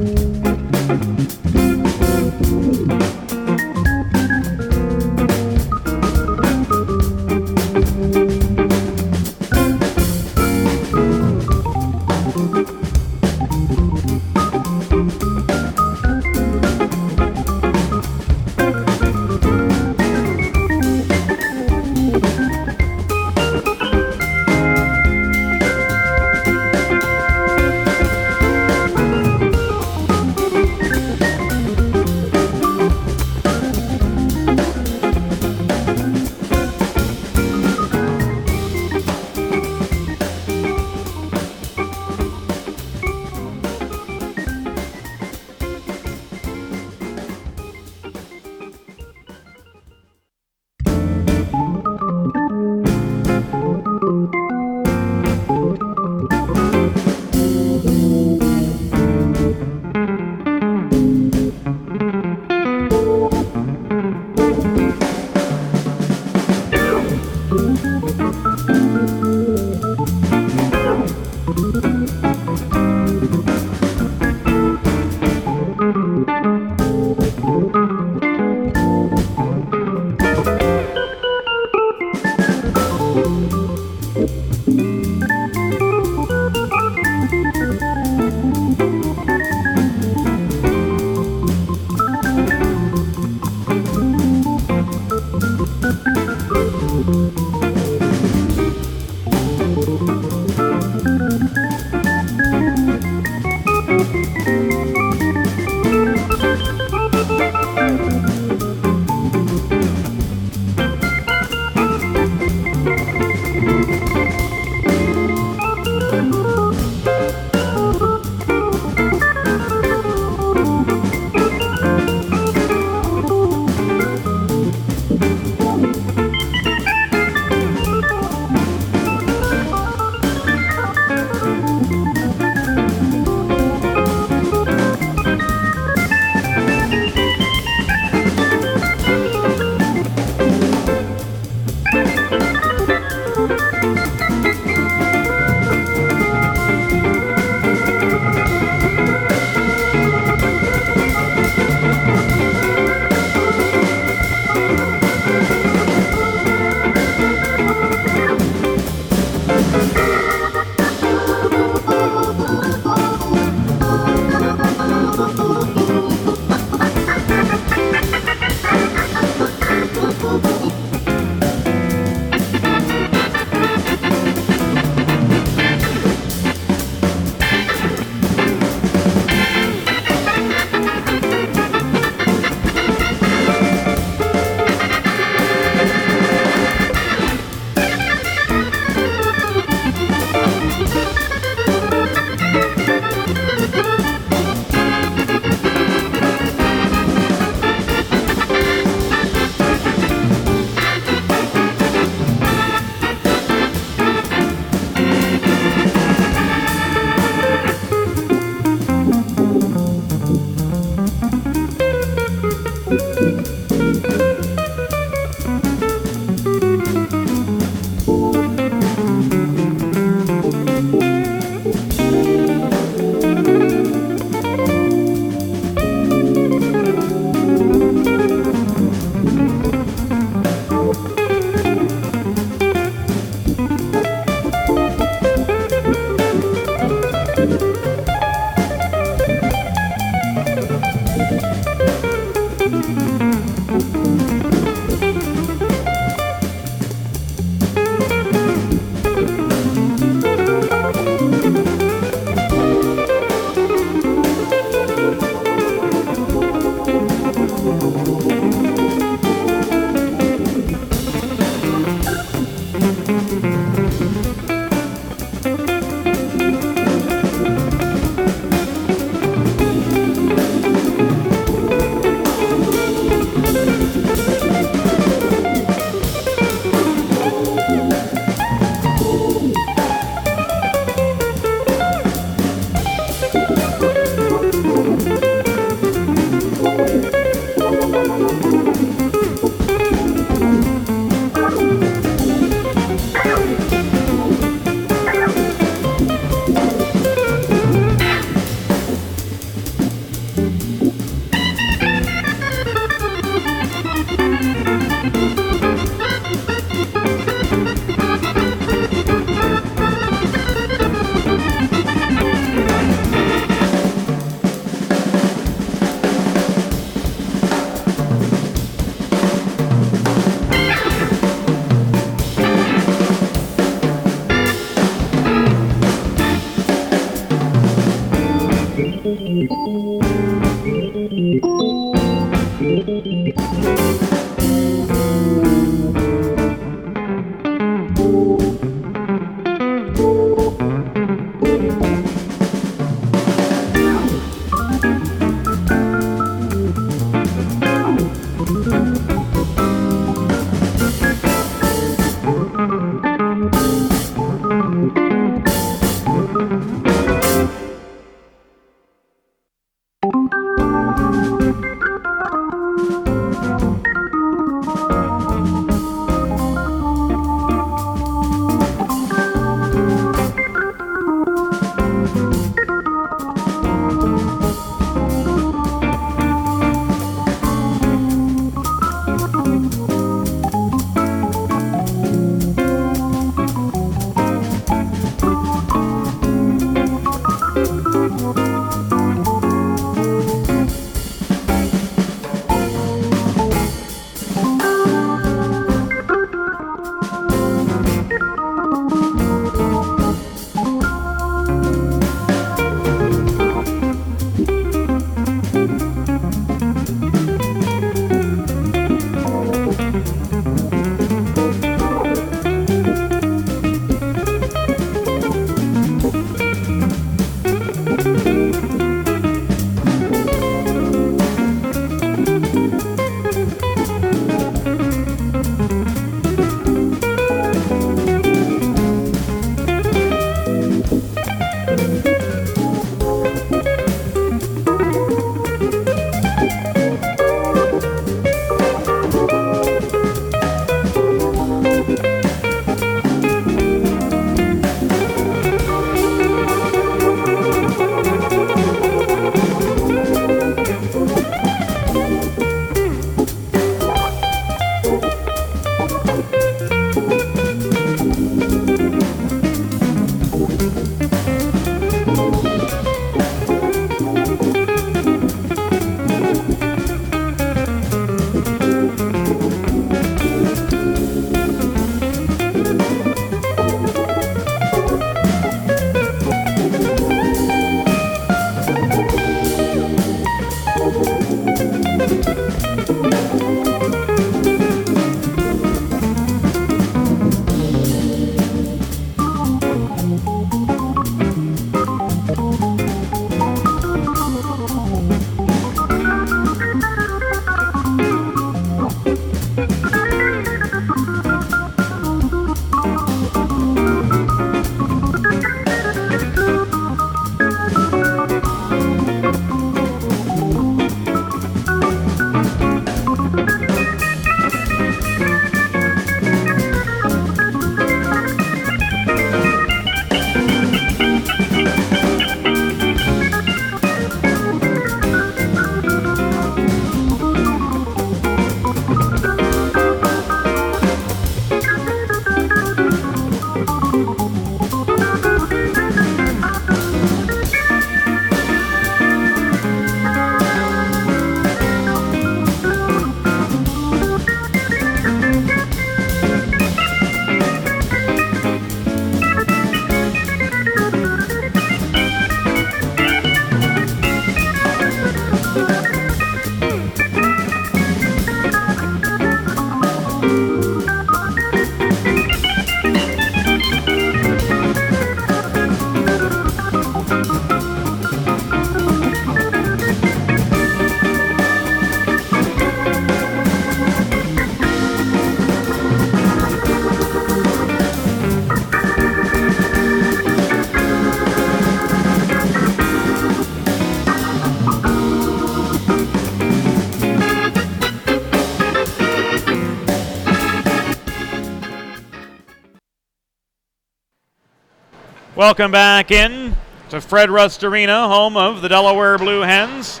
Welcome back in to Fred Rust Arena, home of the Delaware Blue Hens.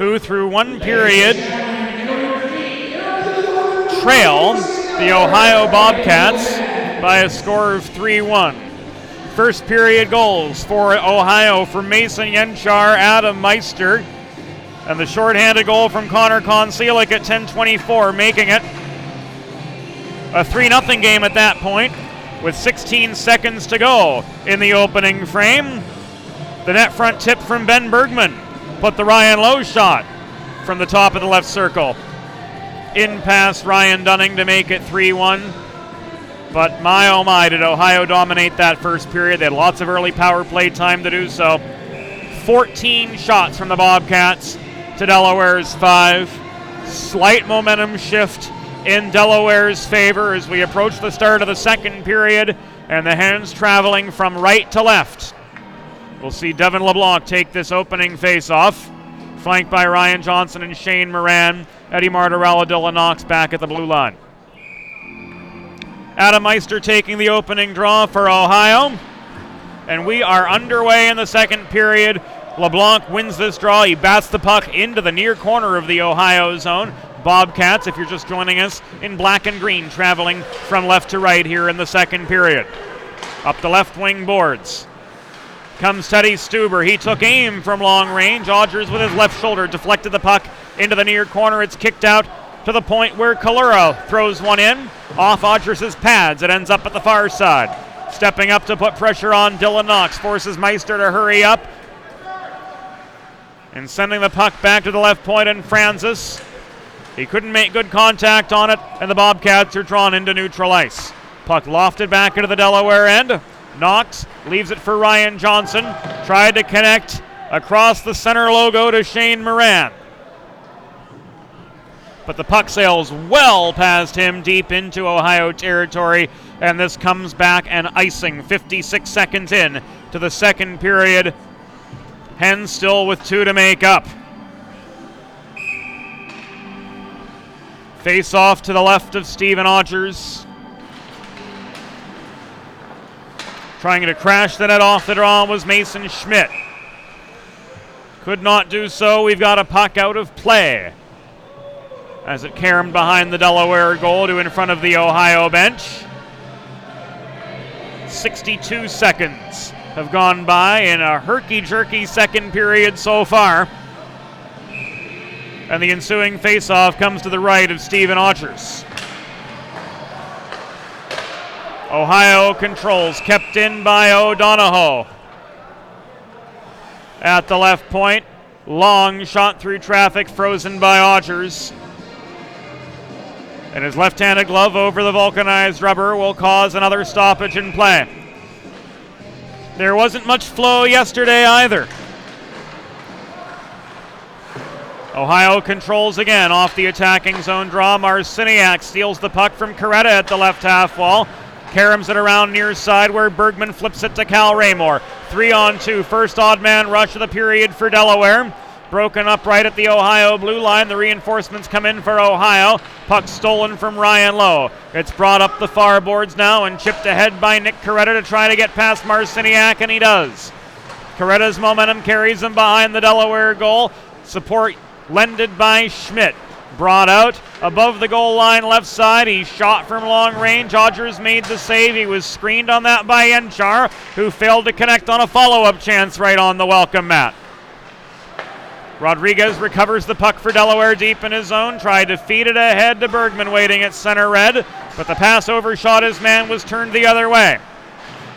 who through one period trail the Ohio Bobcats by a score of 3-1. First period goals for Ohio from Mason Yenchar, Adam Meister, and the shorthanded goal from Connor Konselik at 10:24, making it a 3-0 game at that point with 16 seconds to go in the opening frame. The net front tip from Ben Bergman put the Ryan Lowe shot from the top of the left circle in past Ryan Dunning to make it 3-1. But my oh my, did Ohio dominate that first period. They had lots of early power play time to do so. 14 shots from the Bobcats to Delaware's 5. Slight momentum shift in Delaware's favor as we approach the start of the second period, and the Hens traveling from right to left. We'll see Devin LeBlanc take this opening face-off, flanked by Ryan Johnson and Shane Moran. Eddie Martorella, Dylan Knox back at the blue line. Adam Meister taking the opening draw for Ohio, and we are underway in the second period. LeBlanc wins this draw. He bats the puck into the near corner of the Ohio zone. Bobcats, if you're just joining us, in black and green, traveling from left to right here in the second period. Up the left wing boards comes Teddy Stuber. He took aim from long range. Odgers with his left shoulder deflected the puck into the near corner. It's kicked out to the point where Kalura throws one in. Off Odgers' pads. It ends up at the far side. Stepping up to put pressure on Dylan Knox. Forces Meister to hurry up. And sending the puck back to the left point in Francis. He couldn't make good contact on it, and the Bobcats are drawn into neutral ice. Puck lofted back into the Delaware end. Knox leaves it for Ryan Johnson. Tried to connect across the center logo to Shane Moran. But the puck sails well past him deep into Ohio territory, and this comes back and icing 56 seconds in to the second period. Hens still with 2 to make up. Face off to the left of Steven Odgers. Trying to crash the net off the draw was Mason Schmidt. Could not do so. We've got a puck out of play as it caromed behind the Delaware goal to in front of the Ohio bench. 62 seconds have gone by in a herky-jerky second period so far. And the ensuing face-off comes to the right of Steven Odgers. Ohio controls, kept in by O'Donohoe. At the left point, long shot through traffic, frozen by Odgers. And his left-handed glove over the vulcanized rubber will cause another stoppage in play. There wasn't much flow yesterday either. Ohio controls again off the attacking zone draw. Marciniak steals the puck from Coretta at the left half wall. Caroms it around near side where Bergman flips it to Cal Raymore. 3-on-2, first odd man rush of the period for Delaware. Broken up right at the Ohio blue line. The reinforcements come in for Ohio. Puck stolen from Ryan Lowe. It's brought up the far boards now and chipped ahead by Nick Coretta to try to get past Marciniak, and he does. Coretta's momentum carries him behind the Delaware goal. Support lended by Schmidt. Brought out above the goal line left side. He shot from long range. Odgers made the save. He was screened on that by Yenchar, who failed to connect on a follow-up chance right on the welcome mat. Rodriguez recovers the puck for Delaware deep in his zone. Tried to feed it ahead to Bergman waiting at center red, but the pass overshot his man, was turned the other way.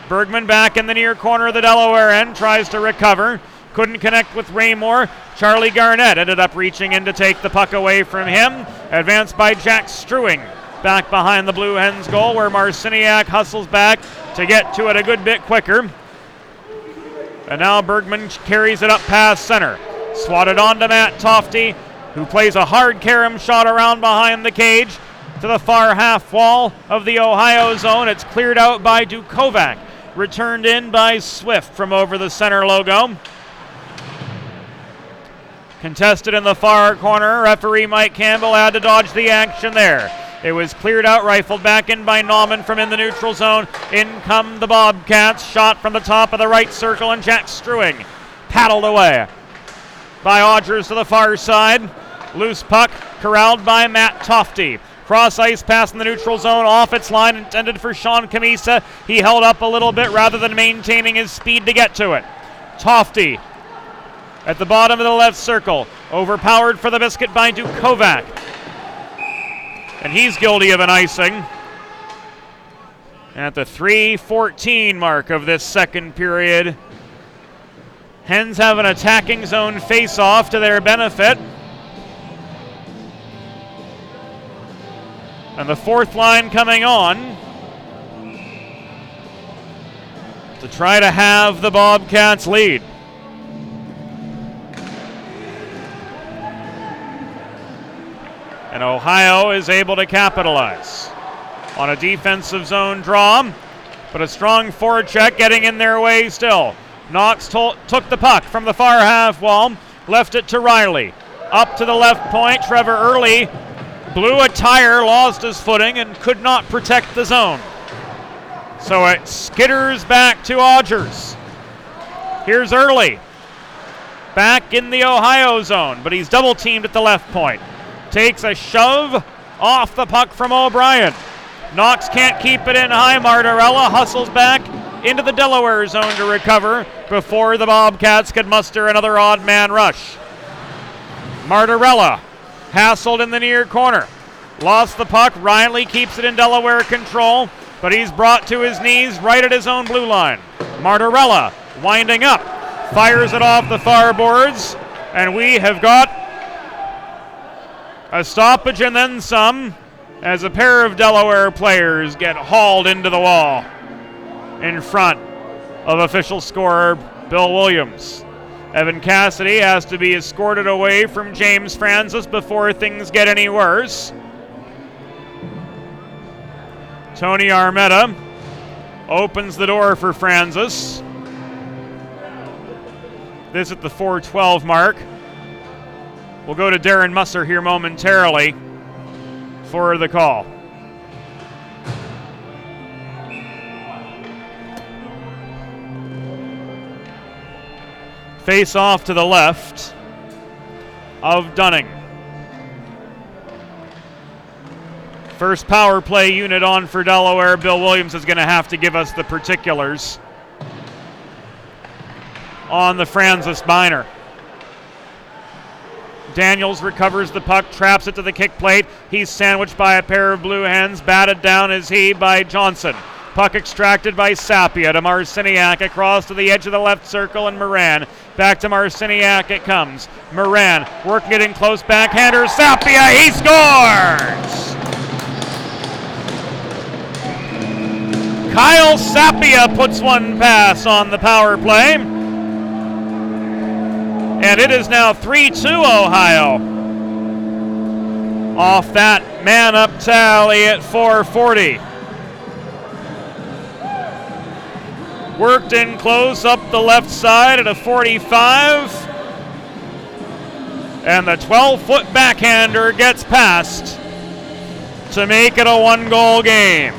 Bergman back in the near corner of the Delaware end, tries to recover. Couldn't connect with Raymore. Charlie Garnett ended up reaching in to take the puck away from him. Advanced by Jack Struing. Back behind the Blue Hens goal where Marciniak hustles back to get to it a good bit quicker. And now Bergman carries it up past center. Swatted on to Matt Tofty, who plays a hard carom shot around behind the cage to the far half wall of the Ohio zone. It's cleared out by Dukovac. Returned in by Swift from over the center logo. Contested in the far corner. Referee Mike Campbell had to dodge the action there. It was cleared out, rifled back in by Nauman from in the neutral zone. In come the Bobcats. Shot from the top of the right circle, and Jack Struing paddled away. by Odgers to the far side. Loose puck corralled by Matt Tofty. Cross ice pass in the neutral zone, off its line, intended for Sean Camisa. He held up a little bit rather than maintaining his speed to get to it. Tofty at the bottom of the left circle, overpowered for the biscuit by Dukovac. And he's guilty of an icing. At the 3:14 mark of this second period, Hens have an attacking zone face-off to their benefit. And the fourth line coming on to try to have the Bobcats lead. And Ohio is able to capitalize on a defensive zone draw, but a strong forecheck getting in their way still. Knox took the puck from the far half wall, left it to Riley. Up to the left point, Trevor Early blew a tire, lost his footing, and could not protect the zone. So it skitters back to Odgers. Here's Early, back in the Ohio zone, but he's double teamed at the left point. Takes a shove off the puck from O'Brien. Knox can't keep it in high. Martorella hustles back into the Delaware zone to recover before the Bobcats could muster another odd man rush. Martorella hassled in the near corner. Lost the puck. Riley keeps it in Delaware control, but he's brought to his knees right at his own blue line. Martorella winding up, fires it off the far boards, and we have got a stoppage and then some as a pair of Delaware players get hauled into the wall in front of official scorer Bill Williams. Evan Cassidy has to be escorted away from James Francis before things get any worse. Tony Armetta opens the door for Francis. This at the 4:12 mark. We'll go to Darren Musser here momentarily for the call. Face off to the left of Dunning. First power play unit on for Delaware. Bill Williams is going to have to give us the particulars on the Francis Biner. Daniels recovers the puck, traps it to the kick plate. He's sandwiched by a pair of Blue Hens. Batted down is he by Johnson. Puck extracted by Sapia to Marciniak across to the edge of the left circle, and Moran. Back to Marciniak it comes. Moran working it in close, backhander. Sapia, he scores! Kyle Sapia puts one pass on the power play. And it is now 3-2 Ohio. Off that man-up tally at 4:40. Worked in close up the left side at a 45. And the 12-foot backhander gets past to make it a one-goal game.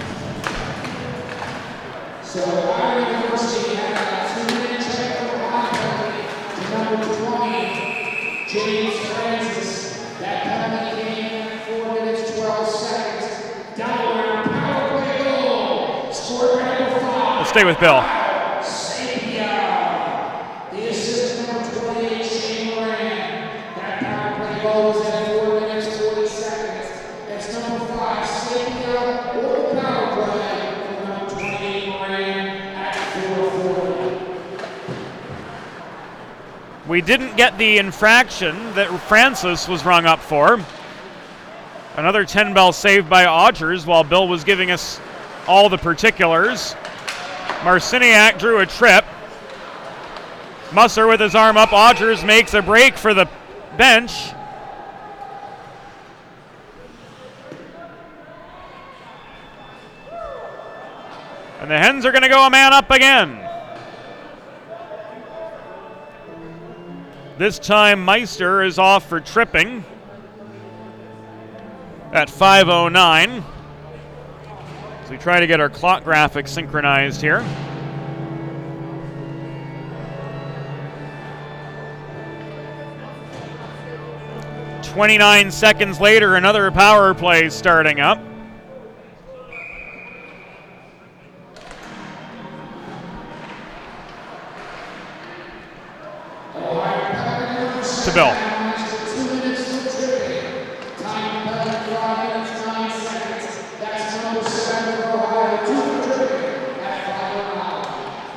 So Ohio University had a 2-minute check from penalty to number 20, James Francis. That penalty came at 4 minutes, 12 seconds. Delaware power play goal. Scored by number 5. Let's stay with Bill. Sapia. The assist number 28, Shane Moran. That power play goal was at 4 minutes, 40 seconds. That's number 5, Sapia, or the power play for number 28, Moran at 4:40. We didn't get the infraction that Francis was rung up for. Another 10-bell save by Odgers while Bill was giving us all the particulars. Marciniak drew a trip. Musser with his arm up. Odgers makes a break for the bench. And the Hens are going to go a man up again. This time Meister is off for tripping at 5:09. As we try to get our clock graphics synchronized here. 29 seconds later, another power play starting up. To Bill.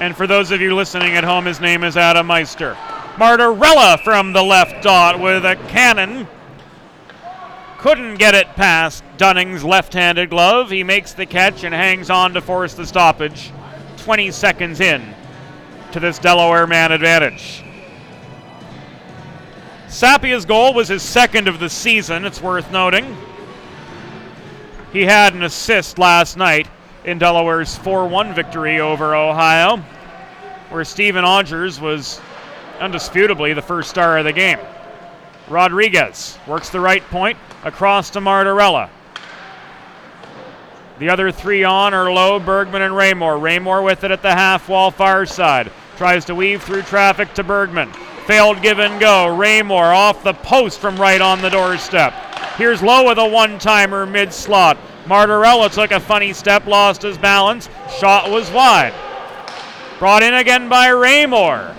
And for those of you listening at home, his name is Adam Meister. Martorella from the left dot with a cannon. Couldn't get it past Dunning's left-handed glove. He makes the catch and hangs on to force the stoppage. 20 seconds in to this Delaware man advantage. Sapia's goal was his second of the season, it's worth noting. He had an assist last night in Delaware's 4-1 victory over Ohio, where Stephen Odgers was undisputably the first star of the game. Rodriguez works the right point across to Martorella. The other three on are Lowe, Bergman, and Raymore. Raymore with it at the half wall far side. Tries to weave through traffic to Bergman. Failed give and go. Raymore off the post from right on the doorstep. Here's Lowe with a one-timer mid-slot. Martorella took a funny step, lost his balance. Shot was wide. Brought in again by Raymore.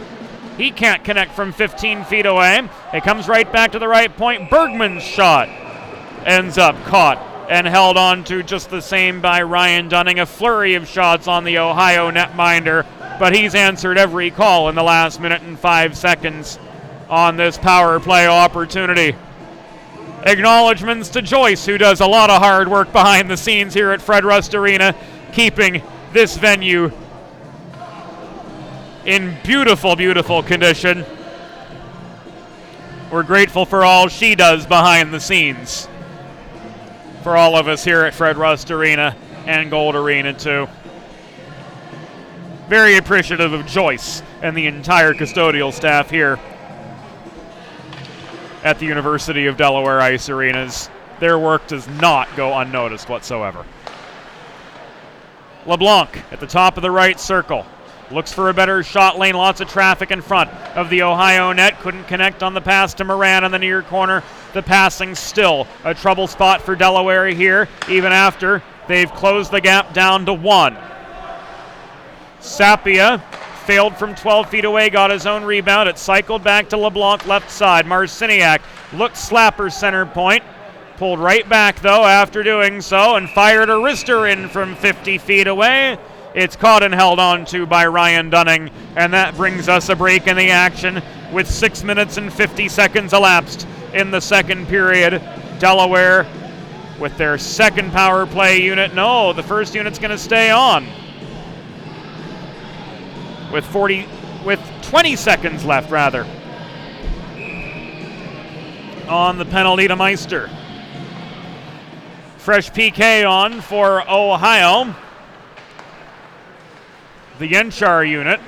He can't connect from 15 feet away. It comes right back to the right point. Bergman's shot ends up caught and held on to just the same by Ryan Dunning. A flurry of shots on the Ohio netminder, but he's answered every call in the last minute and 5 seconds on this power play opportunity. Acknowledgements to Joyce, who does a lot of hard work behind the scenes here at Fred Rust Arena, keeping this venue in beautiful, beautiful condition. We're grateful for all she does behind the scenes for all of us here at Fred Rust Arena and Gold Arena too. Very appreciative of Joyce and the entire custodial staff here at the University of Delaware Ice Arenas. Their work does not go unnoticed whatsoever. LeBlanc at the top of the right circle. Looks for a better shot lane, lots of traffic in front of the Ohio net. Couldn't connect on the pass to Moran in the near corner. The passing still a trouble spot for Delaware here, even after they've closed the gap down to 1. Sapia failed from 12 feet away, got his own rebound. It cycled back to LeBlanc left side. Marciniak looked slapper center point. Pulled right back though after doing so and fired a wrister in from 50 feet away. It's caught and held on to by Ryan Dunning, and that brings us a break in the action with 6 minutes and 50 seconds elapsed in the second period. Delaware with their second power play unit. No, the first unit's going to stay on. With 20 seconds left, rather, on the penalty to Meister. Fresh PK on for Ohio. The Yenchar unit.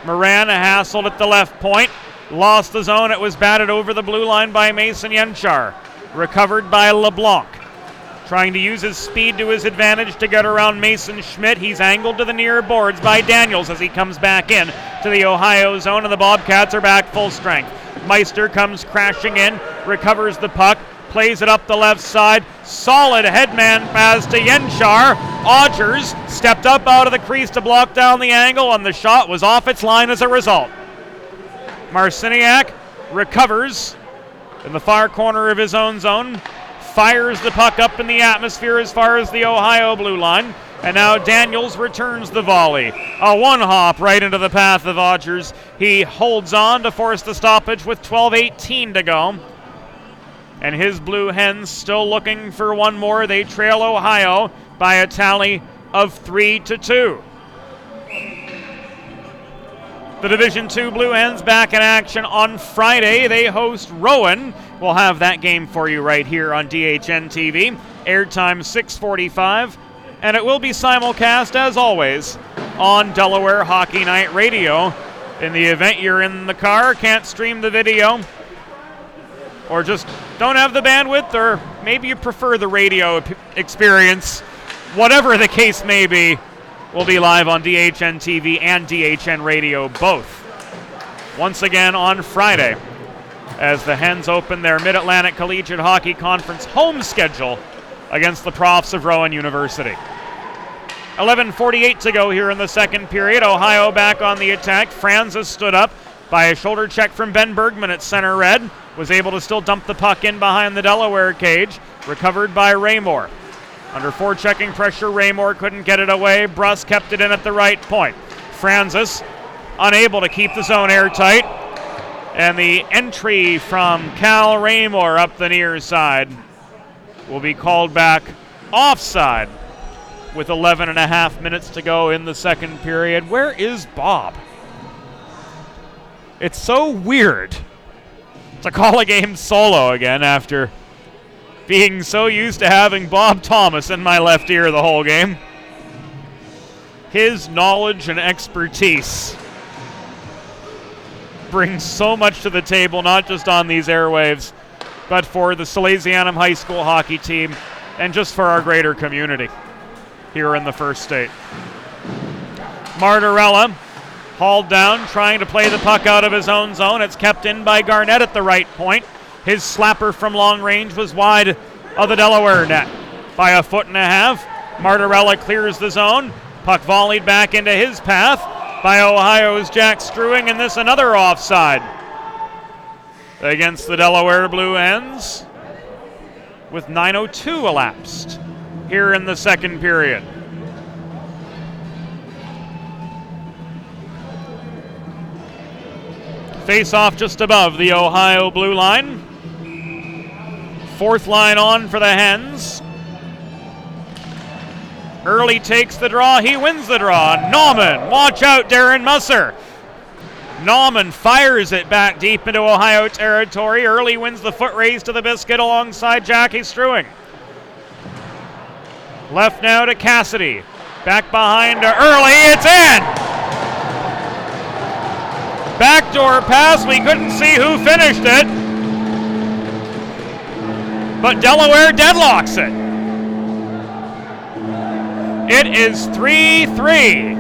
Moran hassled at the left point. Lost the zone. It was batted over the blue line by Mason Yenchar. Recovered by LeBlanc. Trying to use his speed to his advantage to get around Mason Schmidt. He's angled to the near boards by Daniels as he comes back in to the Ohio zone, and the Bobcats are back full strength. Meister comes crashing in, recovers the puck, plays it up the left side. Solid headman pass to Yenchar. Odgers stepped up out of the crease to block down the angle, and the shot was off its line as a result. Marciniak recovers in the far corner of his own zone, fires the puck up in the atmosphere as far as the Ohio blue line, and now Daniels returns the volley. A one-hop right into the path of Odgers. He holds on to force the stoppage with 12:18 to go. And his Blue Hens still looking for one more. They trail Ohio by a tally of 3-2. The Division II Blue Hens back in action on Friday. They host Rowan. We'll have that game for you right here on DHN TV. Airtime 6:45. And it will be simulcast, as always, on Delaware Hockey Night Radio. In the event you're in the car, can't stream the video, or just don't have the bandwidth, or maybe you prefer the radio experience, whatever the case may be, we'll be live on DHN TV and DHN Radio both. Once again on Friday as the Hens open their Mid-Atlantic Collegiate Hockey Conference home schedule against the Profs of Rowan University. 11:48 to go here in the second period. Ohio back on the attack. Francis stood up by a shoulder check from Ben Bergman at center red. Was able to still dump the puck in behind the Delaware cage. Recovered by Raymore. Under forechecking pressure, Raymore couldn't get it away. Bruss kept it in at the right point. Francis unable to keep the zone airtight. And the entry from Cal Raymore up the near side will be called back offside with 11 and a half minutes to go in the second period. Where is Bob? It's so weird to call a game solo again after being so used to having Bob Thomas in my left ear the whole game. His knowledge and expertise brings so much to the table, not just on these airwaves, but for the Salesianum High School hockey team and just for our greater community here in the First State. Martorella hauled down, trying to play the puck out of his own zone. It's kept in by Garnett at the right point. His slapper from long range was wide of the Delaware net by a foot and a half. Martorella clears the zone. Puck volleyed back into his path by Ohio's Jack Struing, and this another offside against the Delaware Blue Hens with 9:02 elapsed here in the second period. Face off just above the Ohio blue line. Fourth line on for the Hens. Early takes the draw. He wins the draw. Nauman, watch out, Darren Musser. Nauman fires it back deep into Ohio territory. Early wins the foot race to the biscuit alongside Jackie Struing. Left now to Cassidy. Back behind to Early. It's in! Backdoor pass. We couldn't see who finished it, but Delaware deadlocks it. It is 3-3.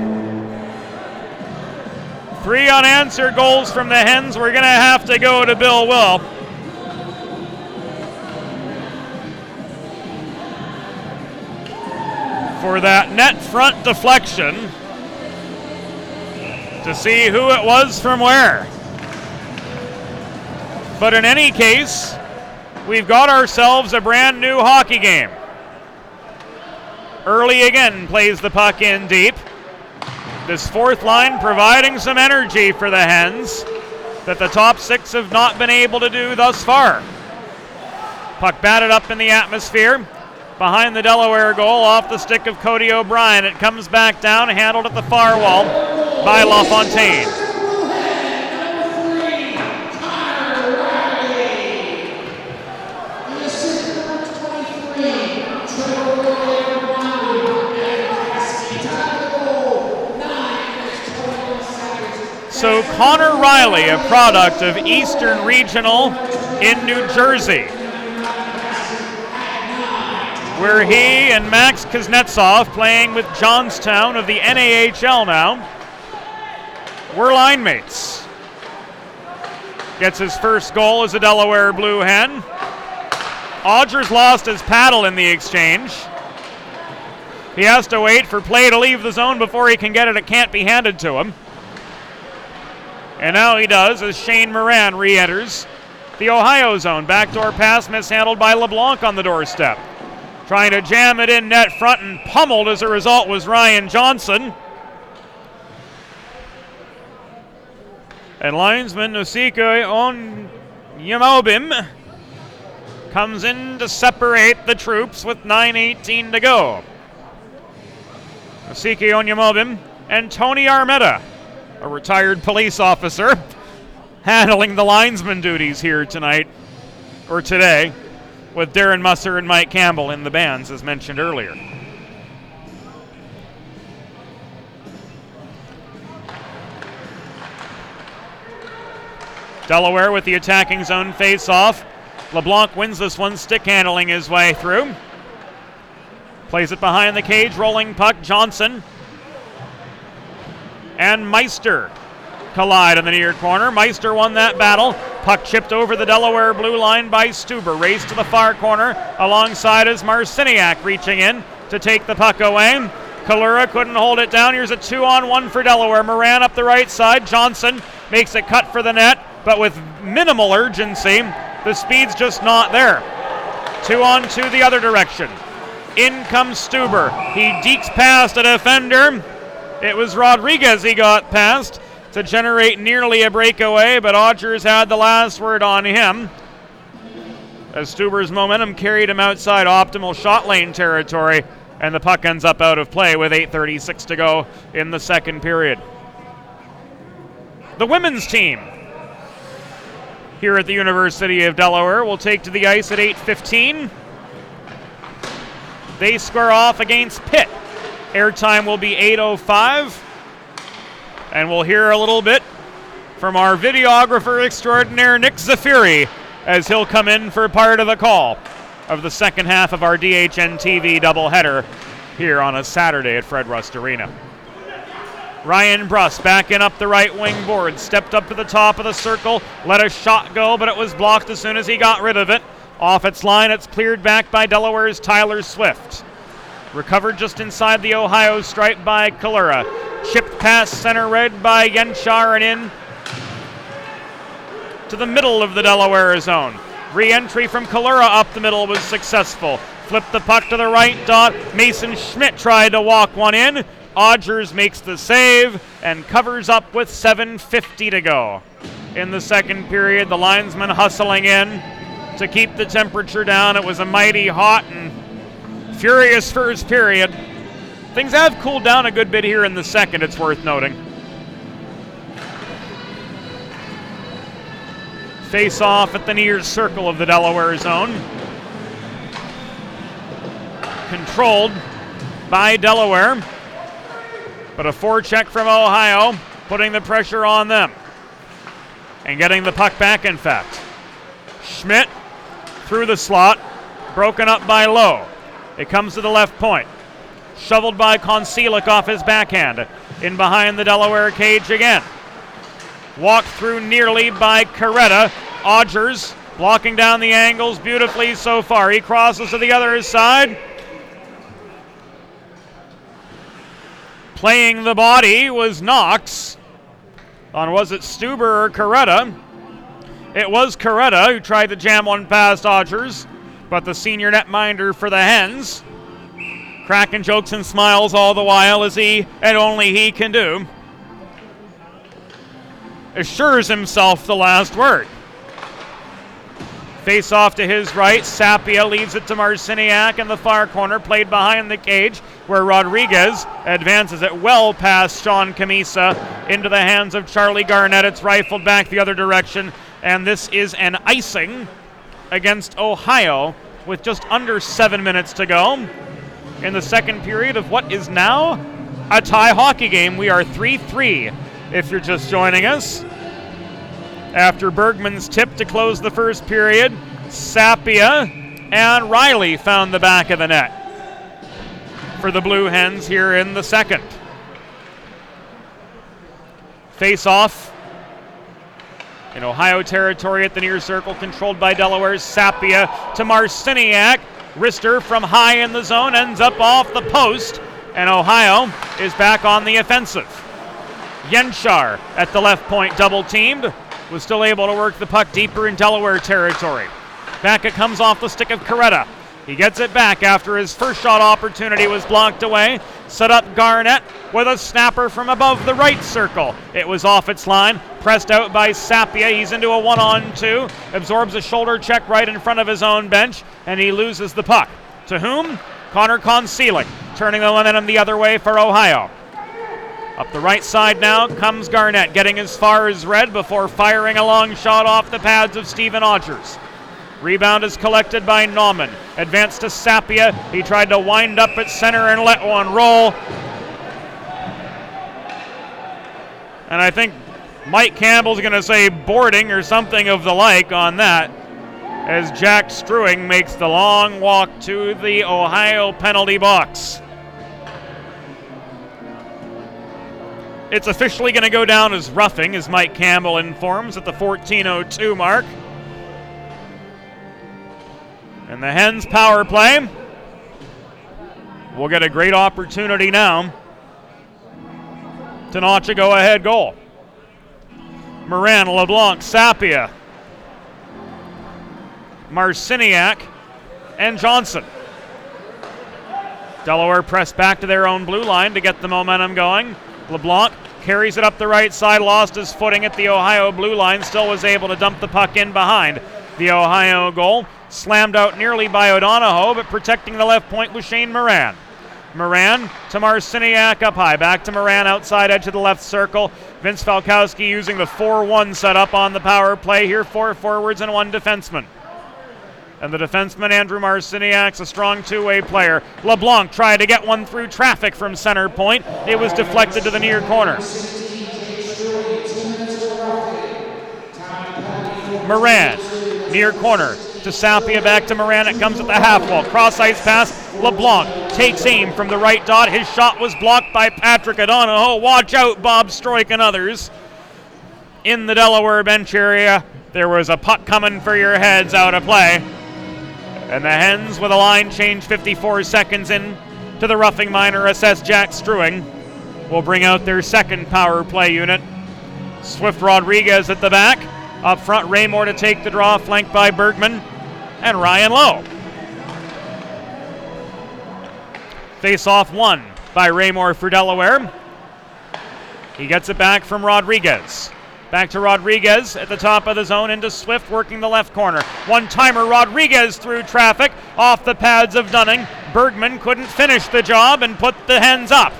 3 unanswered goals from the Hens. We're going to have to go to Bill Will. For that net front deflection to see who it was from where. But in any case, we've got ourselves a brand new hockey game. Early again plays the puck in deep. This fourth line providing some energy for the Hens that the top six have not been able to do thus far. Puck batted up in the atmosphere behind the Delaware goal off the stick of Cody O'Brien. It comes back down, handled at the far wall by LaFontaine. So Connor Riley, a product of Eastern Regional in New Jersey, where he and Max Kuznetsov, playing with Johnstown of the NAHL now, were line mates. Gets his first goal as a Delaware Blue Hen. Odgers lost his paddle in the exchange. He has to wait for play to leave the zone before he can get it. It can't be handed to him. And now he does as Shane Moran re-enters the Ohio zone. Backdoor pass mishandled by LeBlanc on the doorstep. Trying to jam it in net front and pummeled as a result was Ryan Johnson. And linesman Nosika Onyemobim comes in to separate the troops with 9:18 to go. Nosika Onyemobim and Tony Armetta, a retired police officer, handling the linesman duties here tonight, or today, with Darren Musser and Mike Campbell in the bands, as mentioned earlier. Delaware with the attacking zone face-off. LeBlanc wins this one, stick handling his way through. Plays it behind the cage, rolling puck, Johnson. And Meister collide in the near corner. Meister won that battle. Puck chipped over the Delaware blue line by Stuber. Race to the far corner. Alongside is Marciniak reaching in to take the puck away. Kalura couldn't hold it down. Here's a 2-on-1 for Delaware. Moran up the right side. Johnson makes a cut for the net, but with minimal urgency. The speed's just not there. 2-on-2 the other direction. In comes Stuber. He dekes past a defender. It was Rodriguez he got past to generate nearly a breakaway, but Odgers had the last word on him, as Stuber's momentum carried him outside optimal shot lane territory, and the puck ends up out of play with 8:36 to go in the second period. The women's team here at the University of Delaware will take to the ice at 8:15. They square off against Pitt. Airtime will be 8:05. And we'll hear a little bit from our videographer extraordinaire, Nick Zafiri, as he'll come in for part of the call of the second half of our DHN TV doubleheader here on a Saturday at Fred Rust Arena. Ryan Bruss backing up the right wing board, stepped up to the top of the circle, let a shot go, but it was blocked as soon as he got rid of it. Off its line, it's cleared back by Delaware's Tyler Swift. Recovered just inside the Ohio stripe by Kalura. Chipped past center red by Yenchar and in to the middle of the Delaware zone. Re-entry from Kalura up the middle was successful. Flipped the puck to the right dot. Mason Schmidt tried to walk one in. Odgers makes the save and covers up with 7:50 to go. In the second period, the linesmen hustling in to keep the temperature down. It was a mighty hot and furious first period. Things have cooled down a good bit here in the second, it's worth noting. Face off at the near circle of the Delaware zone. Controlled by Delaware, but a forecheck from Ohio, putting the pressure on them. And getting the puck back, in fact. Schmidt through the slot, broken up by Lowe. It comes to the left point. Shoveled by Koncelik off his backhand. In behind the Delaware cage again. Walked through nearly by Coretta. Odgers blocking down the angles beautifully so far. He crosses to the other side. Playing the body was Knox. On was it Stuber or Coretta? It was Coretta who tried to jam one past Odgers, but the senior netminder for the Hens, cracking jokes and smiles all the while, as he and only he can do, assures himself the last word. Face off to his right. Sapia leaves it to Marciniak in the far corner, played behind the cage, where Rodriguez advances it well past Sean Camisa into the hands of Charlie Garnett. It's rifled back the other direction, and this is an icing against Ohio with just under 7 minutes to go in the second period of what is now a tie hockey game. We are 3-3 if you're just joining us. After Bergman's tip to close the first period, Sapia and Riley found the back of the net for the Blue Hens here in the second. Face off in Ohio territory at the near circle, controlled by Delaware's Sapia to Marciniak. Wrister from high in the zone ends up off the post, and Ohio is back on the offensive. Yenchar at the left point, double teamed, was still able to work the puck deeper in Delaware territory. Back it comes off the stick of Coretta. He gets it back after his first shot opportunity was blocked away. Set up Garnett with a snapper from above the right circle. It was off its line, pressed out by Sapia. He's into a 1-on-2, absorbs a shoulder check right in front of his own bench, and he loses the puck. To whom? Connor Koncelik, turning the momentum the other way for Ohio. Up the right side now comes Garnett, getting as far as red before firing a long shot off the pads of Stephen Odgers. Rebound is collected by Nauman. Advanced to Sapia. He tried to wind up at center and let one roll. And I think Mike Campbell's going to say boarding or something of the like on that, as Jack Struing makes the long walk to the Ohio penalty box. It's officially going to go down as roughing, as Mike Campbell informs, at the 14:02 mark. And the Hens power play will get a great opportunity now to notch a go-ahead goal. Moran, LeBlanc, Sapia, Marciniak, and Johnson. Delaware pressed back to their own blue line to get the momentum going. LeBlanc carries it up the right side, lost his footing at the Ohio blue line, still was able to dump the puck in behind the Ohio goal. Slammed out nearly by O'Donohoe, but protecting the left point was Shane Moran. Moran to Marciniak up high. Back to Moran outside edge of the left circle. Vince Falkowski using the 4-1 setup on the power play here. 4 forwards and 1 defenseman. And the defenseman, Andrew Marciniak's a strong two-way player. LeBlanc tried to get one through traffic from center point. It was deflected to the near corner. Moran, near corner. To Sapia, back to Moran. It comes at the half wall. Cross ice pass. LeBlanc takes aim from the right dot. His shot was blocked by Patrick O'Donohoe. Watch out, Bob Stroik and others. In the Delaware bench area, there was a puck coming for your heads out of play. And the Hens, with a line change 54 seconds in to the roughing minor, assess Jack Struing, will bring out their second power play unit. Swift Rodriguez at the back. Up front, Raymore to take the draw, flanked by Bergman and Ryan Lowe. Face-off won by Raymore for Delaware. He gets it back from Rodriguez. Back to Rodriguez at the top of the zone into Swift, working the left corner. One-timer, Rodriguez through traffic, off the pads of Dunning. Bergman couldn't finish the job and put the Hens up.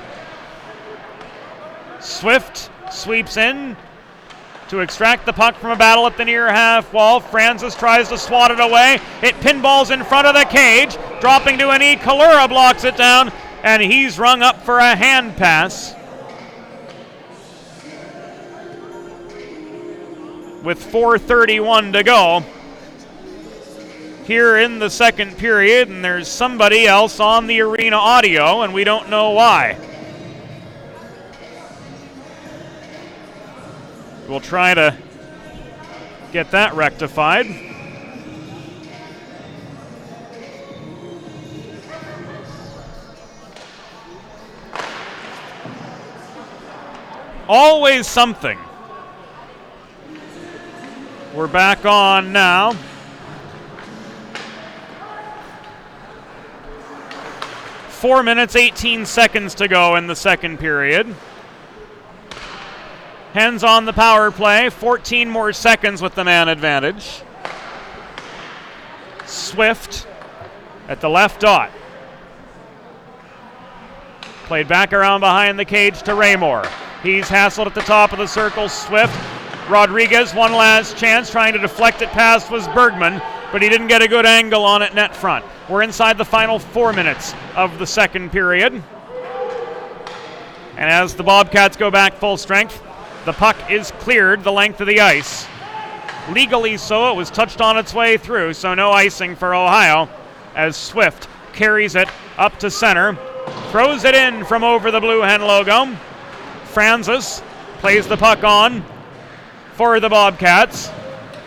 Swift sweeps in to extract the puck from a battle at the near half wall. Francis tries to swat it away. It pinballs in front of the cage. Dropping to a knee, Kalura blocks it down, and he's rung up for a hand pass. With 4:31 to go here in the second period, and there's somebody else on the arena audio, and we don't know why. We'll try to get that rectified. Always something. We're back on now. Four minutes, 18 seconds to go in the second period. Hens on the power play, 14 more seconds with the man advantage. Swift at the left dot. Played back around behind the cage to Raymore. He's hassled at the top of the circle. Swift, Rodriguez, one last chance, trying to deflect it past was Bergman, but he didn't get a good angle on it net front. We're inside the final 4 minutes of the second period. And as the Bobcats go back full strength, the puck is cleared the length of the ice. Legally so, it was touched on its way through, so no icing for Ohio, as Swift carries it up to center, throws it in from over the Blue Hen logo. Francis plays the puck on for the Bobcats,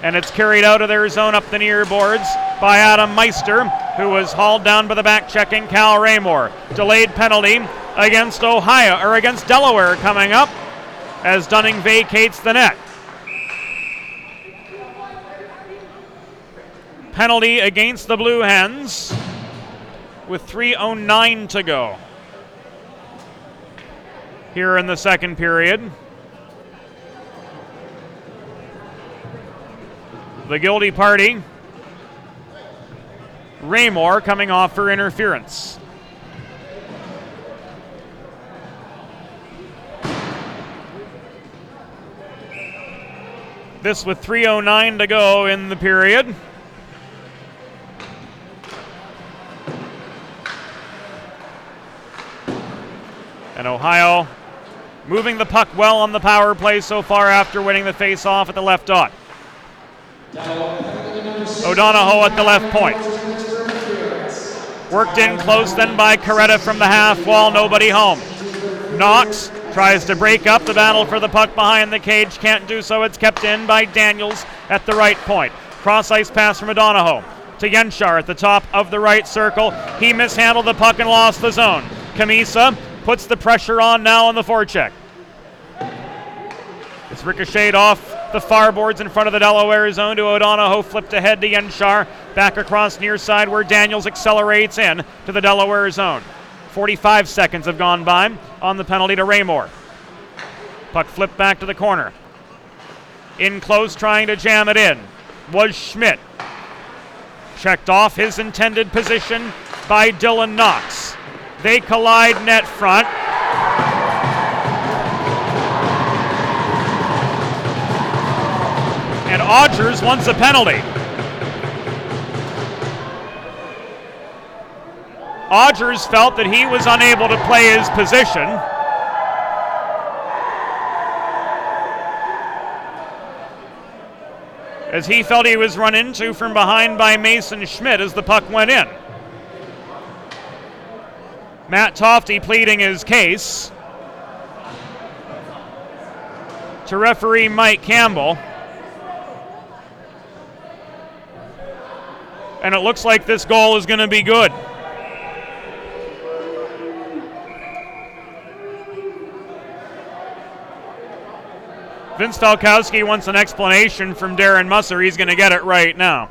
and it's carried out of their zone up the near boards by Adam Meister, who was hauled down by the back-checking Cal Raymore. Delayed penalty against against Delaware coming up, as Dunning vacates the net. Penalty against the Blue Hens with 3:09 to go here in the second period. The guilty party, Raymore, coming off for interference. This with 3:09 to go in the period. And Ohio moving the puck well on the power play so far after winning the face-off at the left dot. O'Donohoe at the left point. Worked in close then by Coretta from the half wall, nobody home. Knox Tries to break up the battle for the puck behind the cage. Can't do so. It's kept in by Daniels at the right point. Cross ice pass from O'Donohoe to Yenchar at the top of the right circle. He mishandled the puck and lost the zone. Kamisa puts the pressure on now on the forecheck. It's ricocheted off the far boards in front of the Delaware zone to O'Donohoe, flipped ahead to Yenchar, back across near side where Daniels accelerates in to the Delaware zone. 45 seconds have gone by on the penalty to Raymore. Puck flipped back to the corner. In close, trying to jam it in, was Schmidt. Checked off his intended position by Dylan Knox. They collide net front. And Odgers wants a penalty. Odgers felt that he was unable to play his position. As he felt he was run into from behind by Mason Schmidt as the puck went in. Matt Tofty pleading his case to referee Mike Campbell. And it looks like this goal is going to be good. Vince Falkowski wants an explanation from Darren Musser. He's going to get it right now.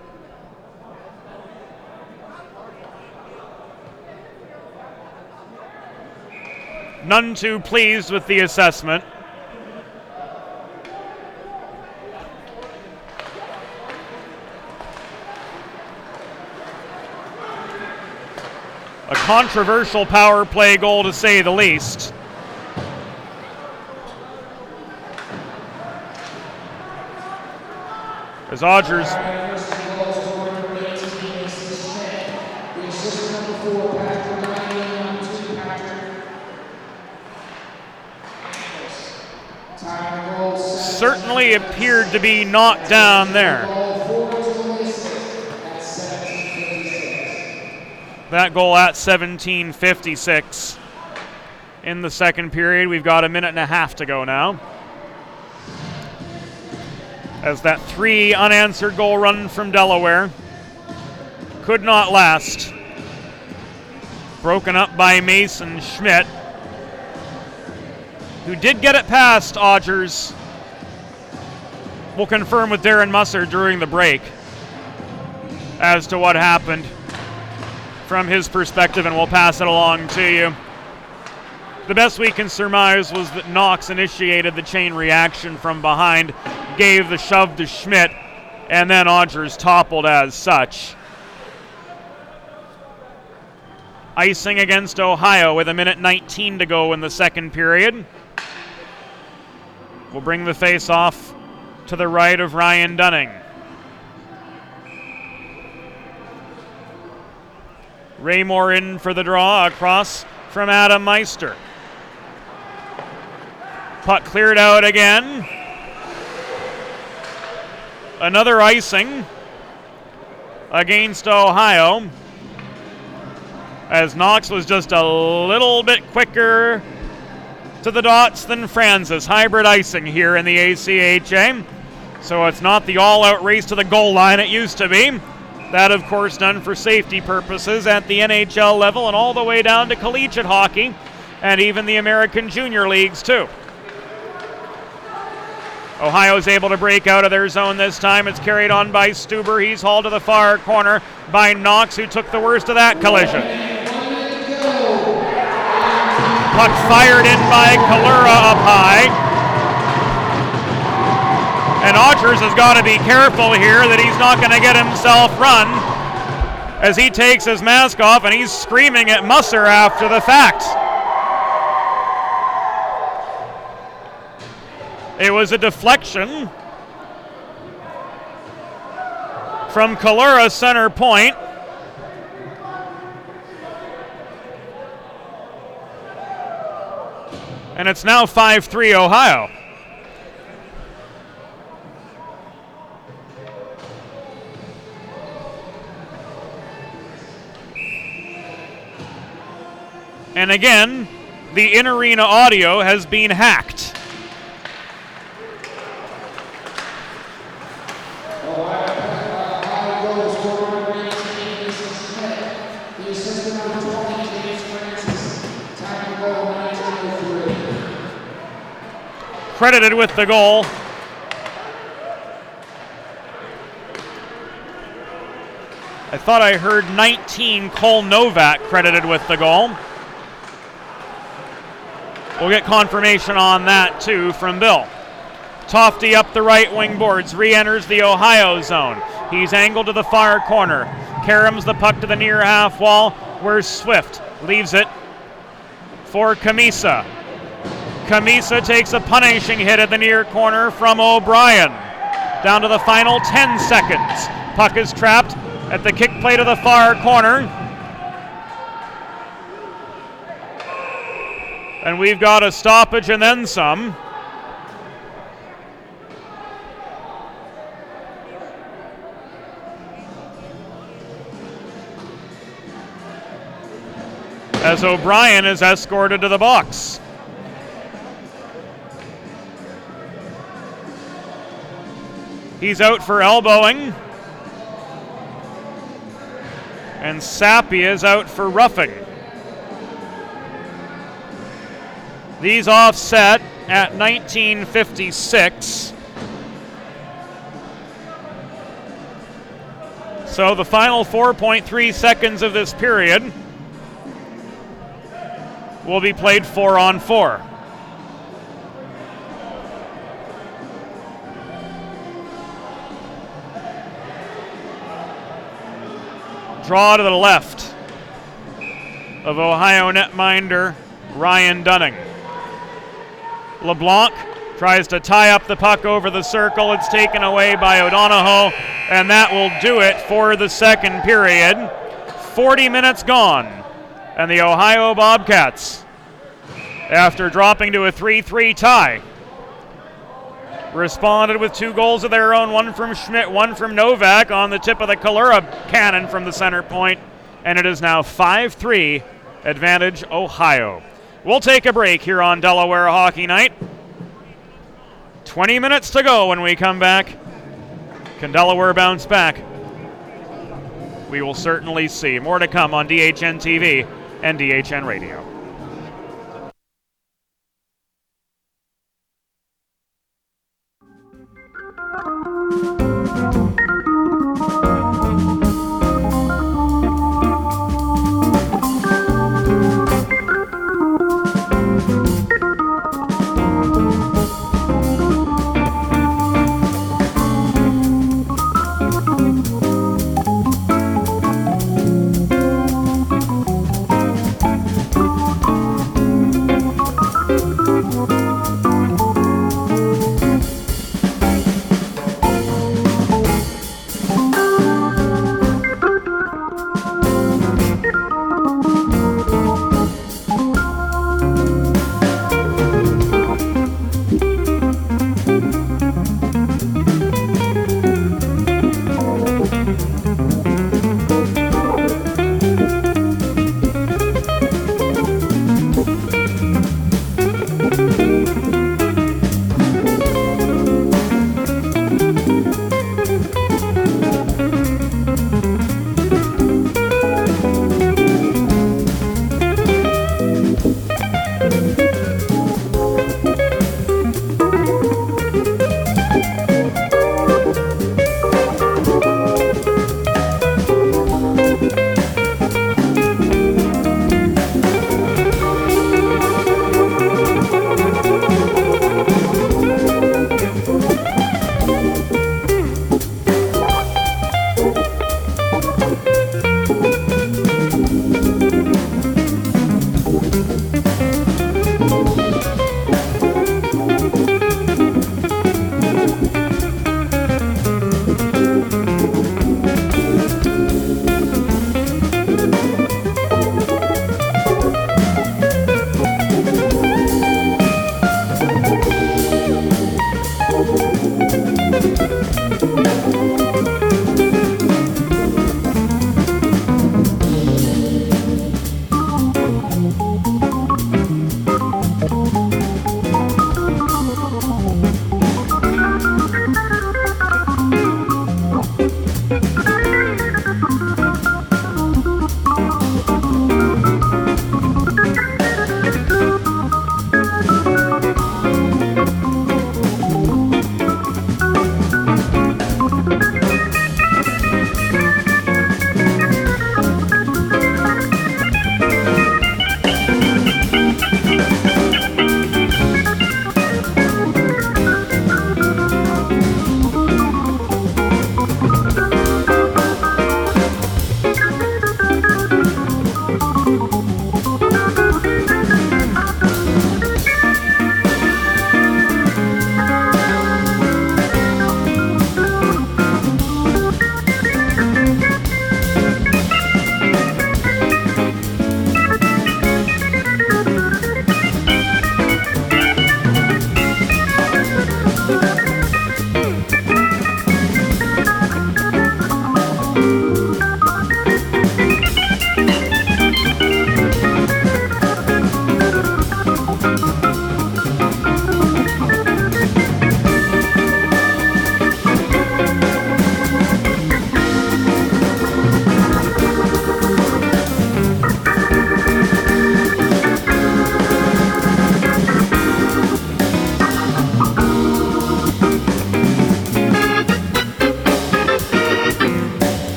None too pleased with the assessment. A controversial power play goal, to say the least. As Odgers certainly appeared to be knocked down there. That goal at 17:56 in the second period. We've got a minute and a half to go now, as that 3 unanswered goal run from Delaware could not last. Broken up by Mason Schmidt, who did get it past Odgers. We'll confirm with Darren Musser during the break as to what happened from his perspective, and we'll pass it along to you. The best we can surmise was that Knox initiated the chain reaction from behind, gave the shove to Schmidt, and then Odgers toppled as such. Icing against Ohio with a minute 19 to go in the second period. We'll bring the face-off to the right of Ryan Dunning. Raymore in for the draw, across from Adam Meister. Puck cleared out again. Another icing against Ohio, as Knox was just a little bit quicker to the dots than Francis. Hybrid icing here in the ACHA. So it's not the all-out race to the goal line it used to be. That, of course, done for safety purposes at the NHL level and all the way down to collegiate hockey and even the American Junior Leagues, too. Ohio's able to break out of their zone this time. It's carried on by Stuber. He's hauled to the far corner by Knox, who took the worst of that collision. Puck fired in by Kalura up high. And Odgers has got to be careful here that he's not going to get himself run, as he takes his mask off and he's screaming at Musser after the fact. It was a deflection from Kalura center point. And it's now 5-3 Ohio. And again, the in-arena audio has been hacked. Credited with the goal. I thought I heard 19, Cole Novak credited with the goal. We'll get confirmation on that too from Bill. Tofty up the right wing boards, re-enters the Ohio zone. He's angled to the far corner. Karams the puck to the near half wall. Where's Swift? Leaves it for Kamisa. Kamisa takes a punishing hit at the near corner from O'Brien. Down to the final 10 seconds. Puck is trapped at the kick plate of the far corner. And we've got a stoppage and then some. As O'Brien is escorted to the box. He's out for elbowing. And Sappi is out for roughing. These offset at 19:56. So the final 4.3 seconds of this period will be played 4-on-4. Draw to the left of Ohio netminder Ryan Dunning. LeBlanc tries to tie up the puck over the circle. It's taken away by O'Donohoe, and that will do it for the second period. 40 minutes gone, and the Ohio Bobcats, after dropping to a 3-3 tie, responded with 2 goals of their own, one from Schmidt, one from Novak on the tip of the Kalura cannon from the center point, and it is now 5-3 advantage Ohio. We'll take a break here on Delaware Hockey Night. 20 minutes to go when we come back. Can Delaware bounce back? We will certainly see. More to come on DHN TV and DHN Radio.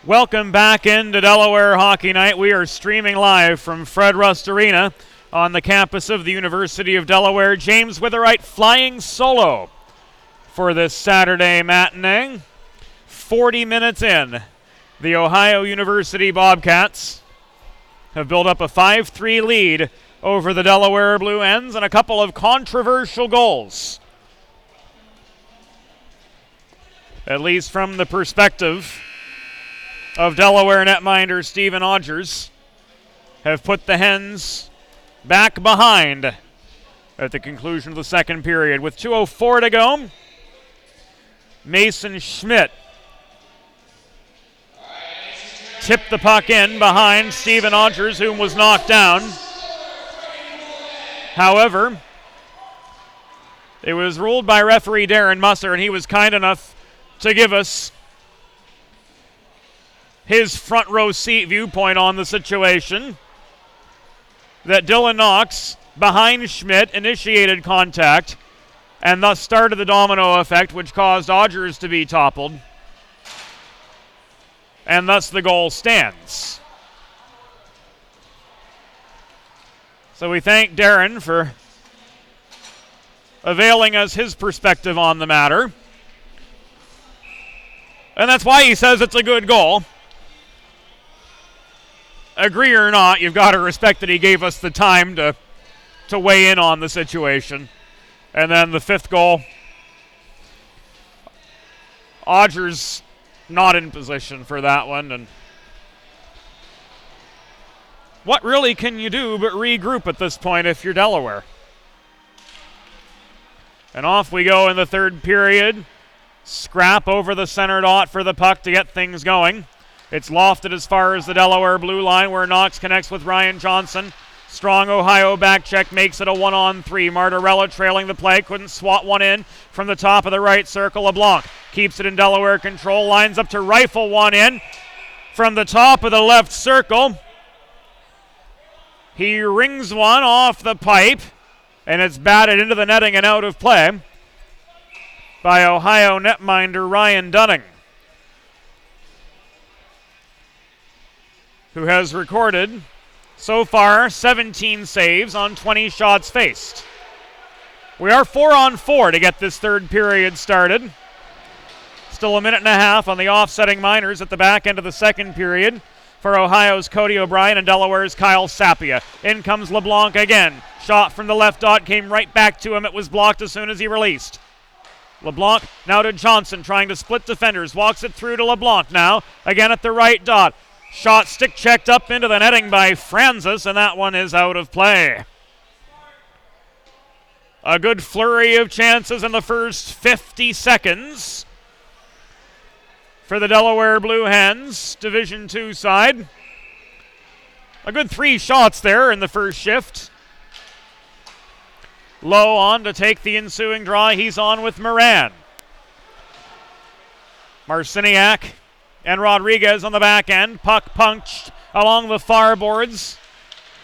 Welcome back into Delaware Hockey Night. We are streaming live from Fred Rust Arena on the campus of the University of Delaware. James Witherite flying solo for this Saturday matinee. 40 minutes in, the Ohio University Bobcats have built up a 5-3 lead over the Delaware Blue Hens and a couple of controversial goals. At least from the perspective of Delaware netminder Stephen Odgers, have put the Hens back behind at the conclusion of the second period. With 2:04 to go, Mason Schmidt tipped the puck in behind Stephen Odgers, whom was knocked down. However, it was ruled by referee Darren Musser, and he was kind enough to give us his front row seat viewpoint on the situation, that Dylan Knox, behind Schmidt, initiated contact and thus started the domino effect, which caused Odgers to be toppled, and thus the goal stands. So we thank Darren for availing us his perspective on the matter, and that's why he says it's a good goal. Agree or not, you've got to respect that he gave us the time to weigh in on the situation. And then the fifth goal, Odgers not in position for that one. And what really can you do but regroup at this point if you're Delaware? And off we go in the third period. Scrap over the center dot for the puck to get things going. It's lofted as far as the Delaware blue line, where Knox connects with Ryan Johnson. Strong Ohio back check makes it a 1-on-3. Martorella trailing the play, couldn't swat one in from the top of the right circle. LeBlanc keeps it in Delaware control, lines up to rifle one in from the top of the left circle. He rings one off the pipe, and it's batted into the netting and out of play by Ohio netminder Ryan Dunning, who has recorded so far 17 saves on 20 shots faced. We are 4-on-4 to get this third period started. Still a minute and a half on the offsetting Miners at the back end of the second period for Ohio's Cody O'Brien and Delaware's Kyle Sapia. In comes LeBlanc again. Shot from the left dot came right back to him. It was blocked as soon as he released. LeBlanc now to Johnson, trying to split defenders. Walks it through to LeBlanc now. Again at the right dot. Shot stick checked up into the netting by Francis, and that one is out of play. A good flurry of chances in the first 50 seconds for the Delaware Blue Hens, Division II side. A good 3 shots there in the first shift. Low on to take the ensuing draw. He's on with Moran. Marciniak and Rodriguez on the back end. Puck punched along the far boards.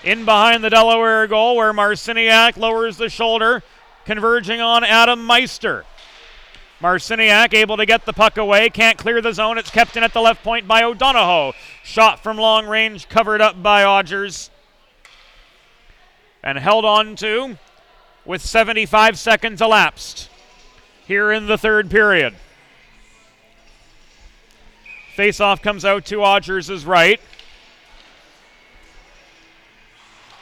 In behind the Delaware goal where Marciniak lowers the shoulder, converging on Adam Meister. Marciniak able to get the puck away, can't clear the zone. It's kept in at the left point by O'Donohoe. Shot from long range, covered up by Odgers. And held on to with 75 seconds elapsed here in the third period. Faceoff comes out to Odgers' right.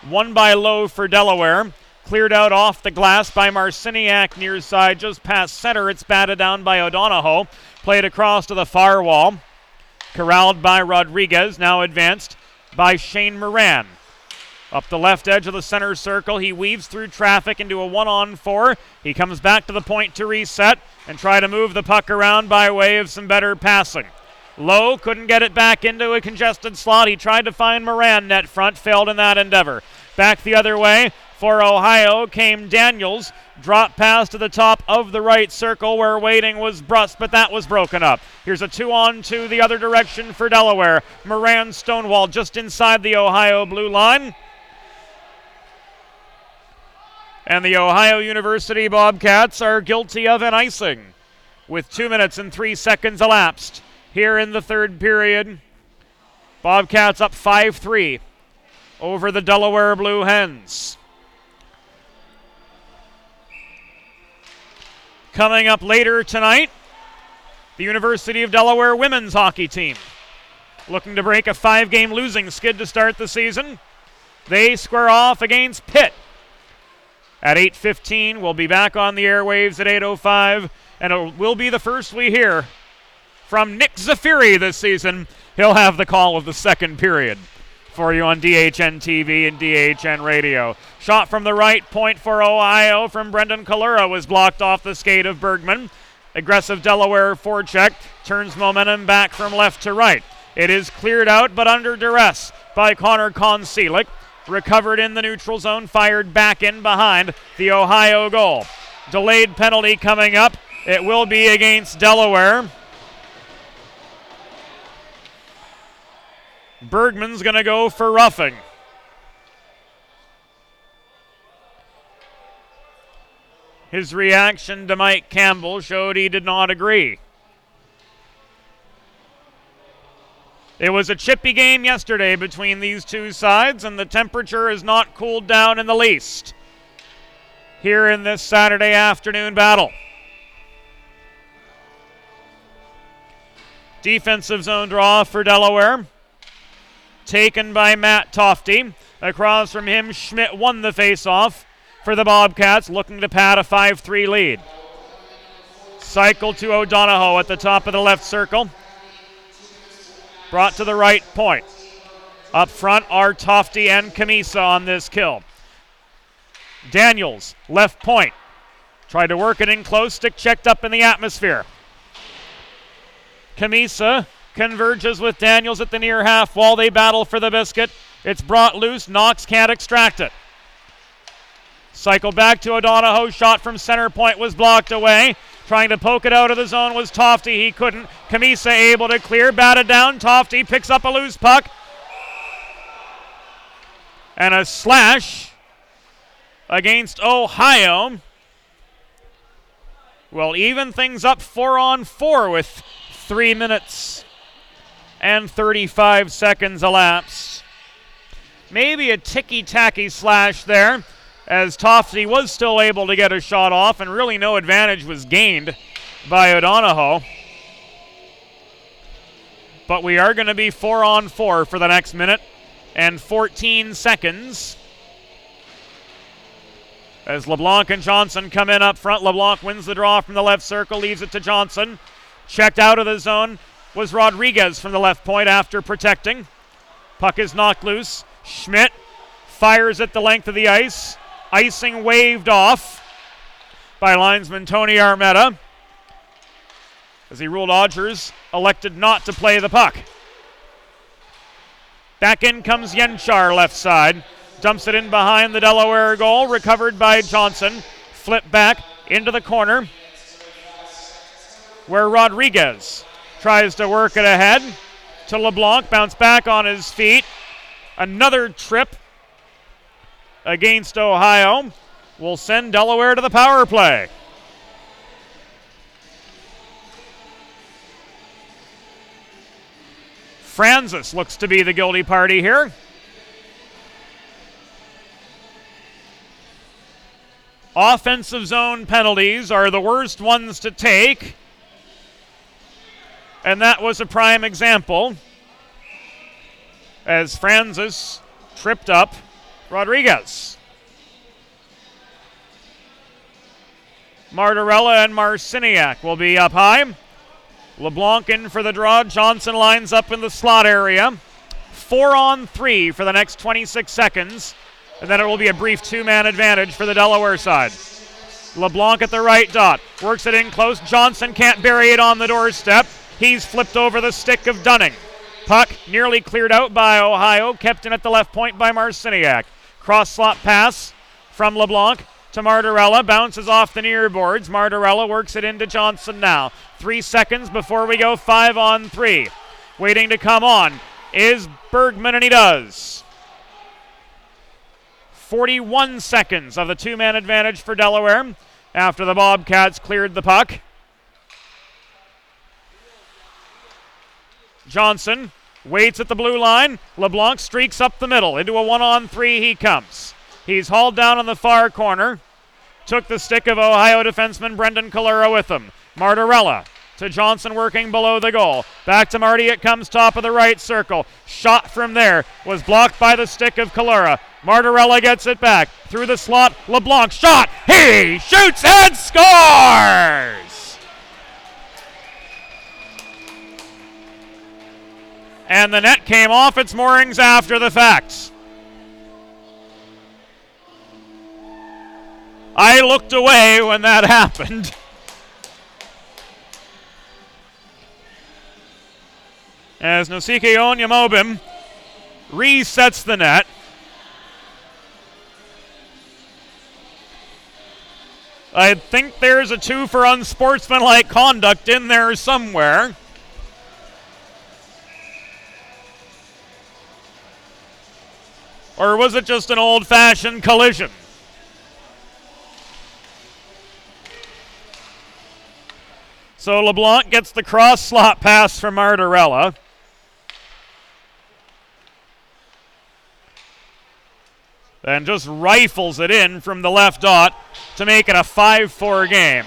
Won by Lowe for Delaware. Cleared out off the glass by Marciniak near side, just past center. It's batted down by O'Donohoe. Played across to the far wall. Corralled by Rodriguez, now advanced by Shane Moran. Up the left edge of the center circle, he weaves through traffic into a 1-on-4. He comes back to the point to reset and try to move the puck around by way of some better passing. Lowe couldn't get it back into a congested slot. He tried to find Moran net front, failed in that endeavor. Back the other way for Ohio came Daniels. Drop pass to the top of the right circle where waiting was Brust, but that was broken up. Here's a 2-on-2 the other direction for Delaware. Moran Stonewall just inside the Ohio blue line. And the Ohio University Bobcats are guilty of an icing with 2 minutes and 3 seconds elapsed here in the third period. Bobcats up 5-3 over the Delaware Blue Hens. Coming up later tonight, the University of Delaware women's hockey team looking to break a 5-game losing skid to start the season. They square off against Pitt at 8:15. We'll be back on the airwaves at 8:05, and it will be the first we hear from Nick Zafiri this season. He'll have the call of the second period for you on DHN TV and DHN Radio. Shot from the right point for Ohio from Brendan Kalura was blocked off the skate of Bergman. Aggressive Delaware forecheck turns momentum back from left to right. It is cleared out but under duress by Connor Konselic. Recovered in the neutral zone, fired back in behind the Ohio goal. Delayed penalty coming up. It will be against Delaware. Bergman's going to go for roughing. His reaction to Mike Campbell showed he did not agree. It was a chippy game yesterday between these two sides, and the temperature has not cooled down in the least here in this Saturday afternoon battle. Defensive zone draw for Delaware. Taken by Matt Tofty. Across from him, Schmidt won the faceoff for the Bobcats, looking to pad a 5-3 lead. Cycle to O'Donohoe at the top of the left circle. Brought to the right point. Up front are Tofty and Camisa on this kill. Daniels, left point. Tried to work it in close, stick checked up in the atmosphere. Camisa converges with Daniels at the near half wall. They battle for the biscuit. It's brought loose. Knox can't extract it. Cycle back to O'Donohoe. Shot from center point was blocked away. Trying to poke it out of the zone was Tofty. He couldn't. Camisa able to clear. Batted down. Tofty picks up a loose puck. And a slash against Ohio will even things up 4-on-4 with 3 minutes and 35 seconds elapsed. Maybe a ticky-tacky slash there, as Tofty was still able to get a shot off, and really no advantage was gained by O'Donohoe. But we are going to be 4-on-4 for the next minute and 14 seconds. As LeBlanc and Johnson come in up front, LeBlanc wins the draw from the left circle, leaves it to Johnson. Checked out of the zone was Rodriguez from the left point after protecting. Puck is knocked loose. Schmidt fires at the length of the ice. Icing waved off by linesman Tony Armetta, as he ruled Odgers elected not to play the puck. Back in comes Yenchar left side. Dumps it in behind the Delaware goal. Recovered by Johnson. Flip back into the corner where Rodriguez tries to work it ahead to LeBlanc. Bounce back on his feet. Another trip against Ohio will send Delaware to the power play. Francis looks to be the guilty party here. Offensive zone penalties are the worst ones to take. And that was a prime example as Francis tripped up Rodriguez. Martorella and Marciniak will be up high. LeBlanc in for the draw. Johnson lines up in the slot area. 4-on-3 for the next 26 seconds. And then it will be a brief two-man advantage for the Delaware side. LeBlanc at the right dot. Works it in close. Johnson can't bury it on the doorstep. He's flipped over the stick of Dunning. Puck nearly cleared out by Ohio. Kept in at the left point by Marciniak. Cross slot pass from LeBlanc to Martorella. Bounces off the near boards. Martorella works it into Johnson now. 3 seconds before we go 5-on-3. Waiting to come on is Bergman, and he does. 41 seconds of the two-man advantage for Delaware after the Bobcats cleared the puck. Johnson waits at the blue line. LeBlanc streaks up the middle. Into a 1-on-3 he comes. He's hauled down on the far corner. Took the stick of Ohio defenseman Brendan Kalura with him. Martorella to Johnson working below the goal. Back to Marty, it comes top of the right circle. Shot from there was blocked by the stick of Kalura. Martorella gets it back. Through the slot, LeBlanc shot. He shoots and scores! And the net came off its moorings after the fact. I looked away when that happened. As Nosike Onyemobim resets the net. I think there's a 2 for unsportsmanlike conduct in there somewhere. Or was it just an old-fashioned collision? So LeBlanc gets the cross slot pass from Martorella. And just rifles it in from the left dot to make it a 5-4 game.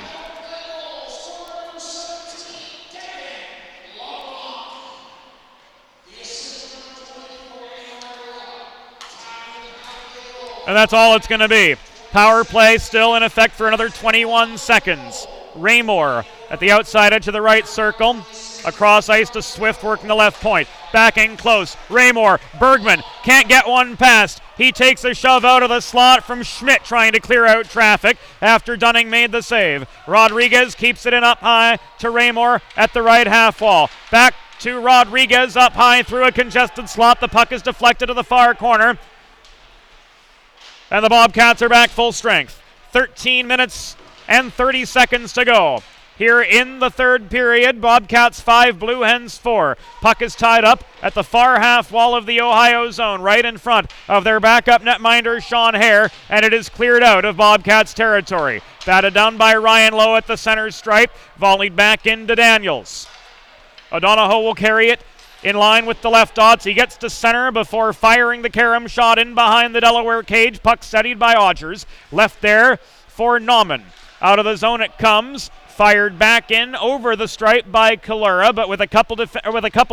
And that's all it's going to be. Power play still in effect for another 21 seconds. Raymore at the outside edge of the right circle. Across ice to Swift working the left point. Back in close. Raymore. Bergman can't get one past. He takes a shove out of the slot from Schmidt trying to clear out traffic after Dunning made the save. Rodriguez keeps it in up high to Raymore at the right half wall. Back to Rodriguez up high through a congested slot. The puck is deflected to the far corner. And the Bobcats are back full strength. 13 minutes and 30 seconds to go. Here in the third period, Bobcats 5, Blue Hens 4. Puck is tied up at the far half wall of the Ohio zone, right in front of their backup netminder, Sean Hare, and it is cleared out of Bobcats territory. Batted down by Ryan Lowe at the center stripe, volleyed back into Daniels. O'Donohoe will carry it in line with the left dots. He gets to center before firing the carom shot in behind the Delaware cage. Puck steadied by Odgers. Left there for Nauman. Out of the zone it comes. Fired back in over the stripe by Kalura, but with a couple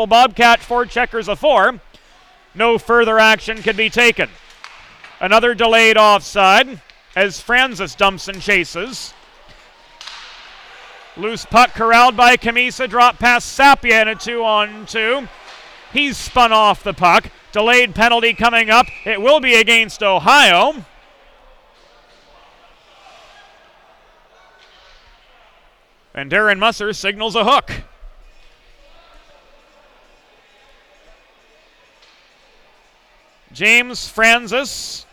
Bobcat forecheckers afore, no further action could be taken. Another delayed offside as Francis dumps and chases. Loose puck corralled by Camisa, drop past Sapia in a 2-on-2. He's spun off the puck. Delayed penalty coming up. It will be against Ohio. And Darren Musser signals a hook. James Francis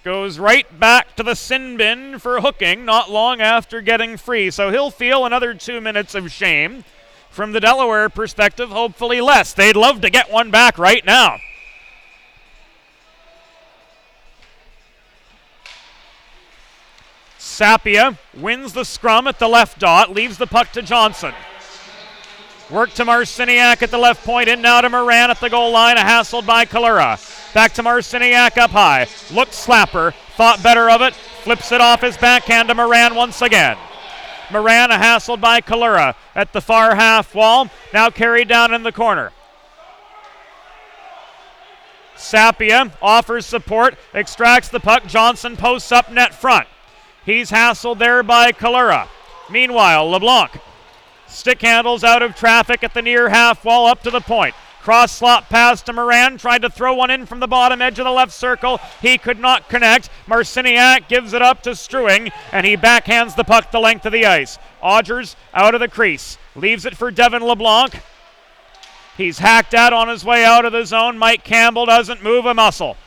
goes right back to the sin bin for hooking not long after getting free. So he'll feel another 2 minutes of shame. From the Delaware perspective, hopefully less. They'd love to get one back right now. Sapia wins the scrum at the left dot, leaves the puck to Johnson. Work to Marciniak at the left point, in now to Moran at the goal line, hassled by Kalura. Back to Marciniak up high, looked slapper, thought better of it, flips it off his backhand to Moran once again. Moran hassled by Kalura at the far half wall, now carried down in the corner. Sapia offers support, extracts the puck, Johnson posts up net front. He's hassled there by Kalura. Meanwhile, LeBlanc stick handles out of traffic at the near half wall up to the point. Cross slot pass to Moran, tried to throw one in from the bottom edge of the left circle. He could not connect. Marciniak gives it up to Struing, and he backhands the puck the length of the ice. Odgers out of the crease, leaves it for Devin LeBlanc. He's hacked at on his way out of the zone. Mike Campbell doesn't move a muscle.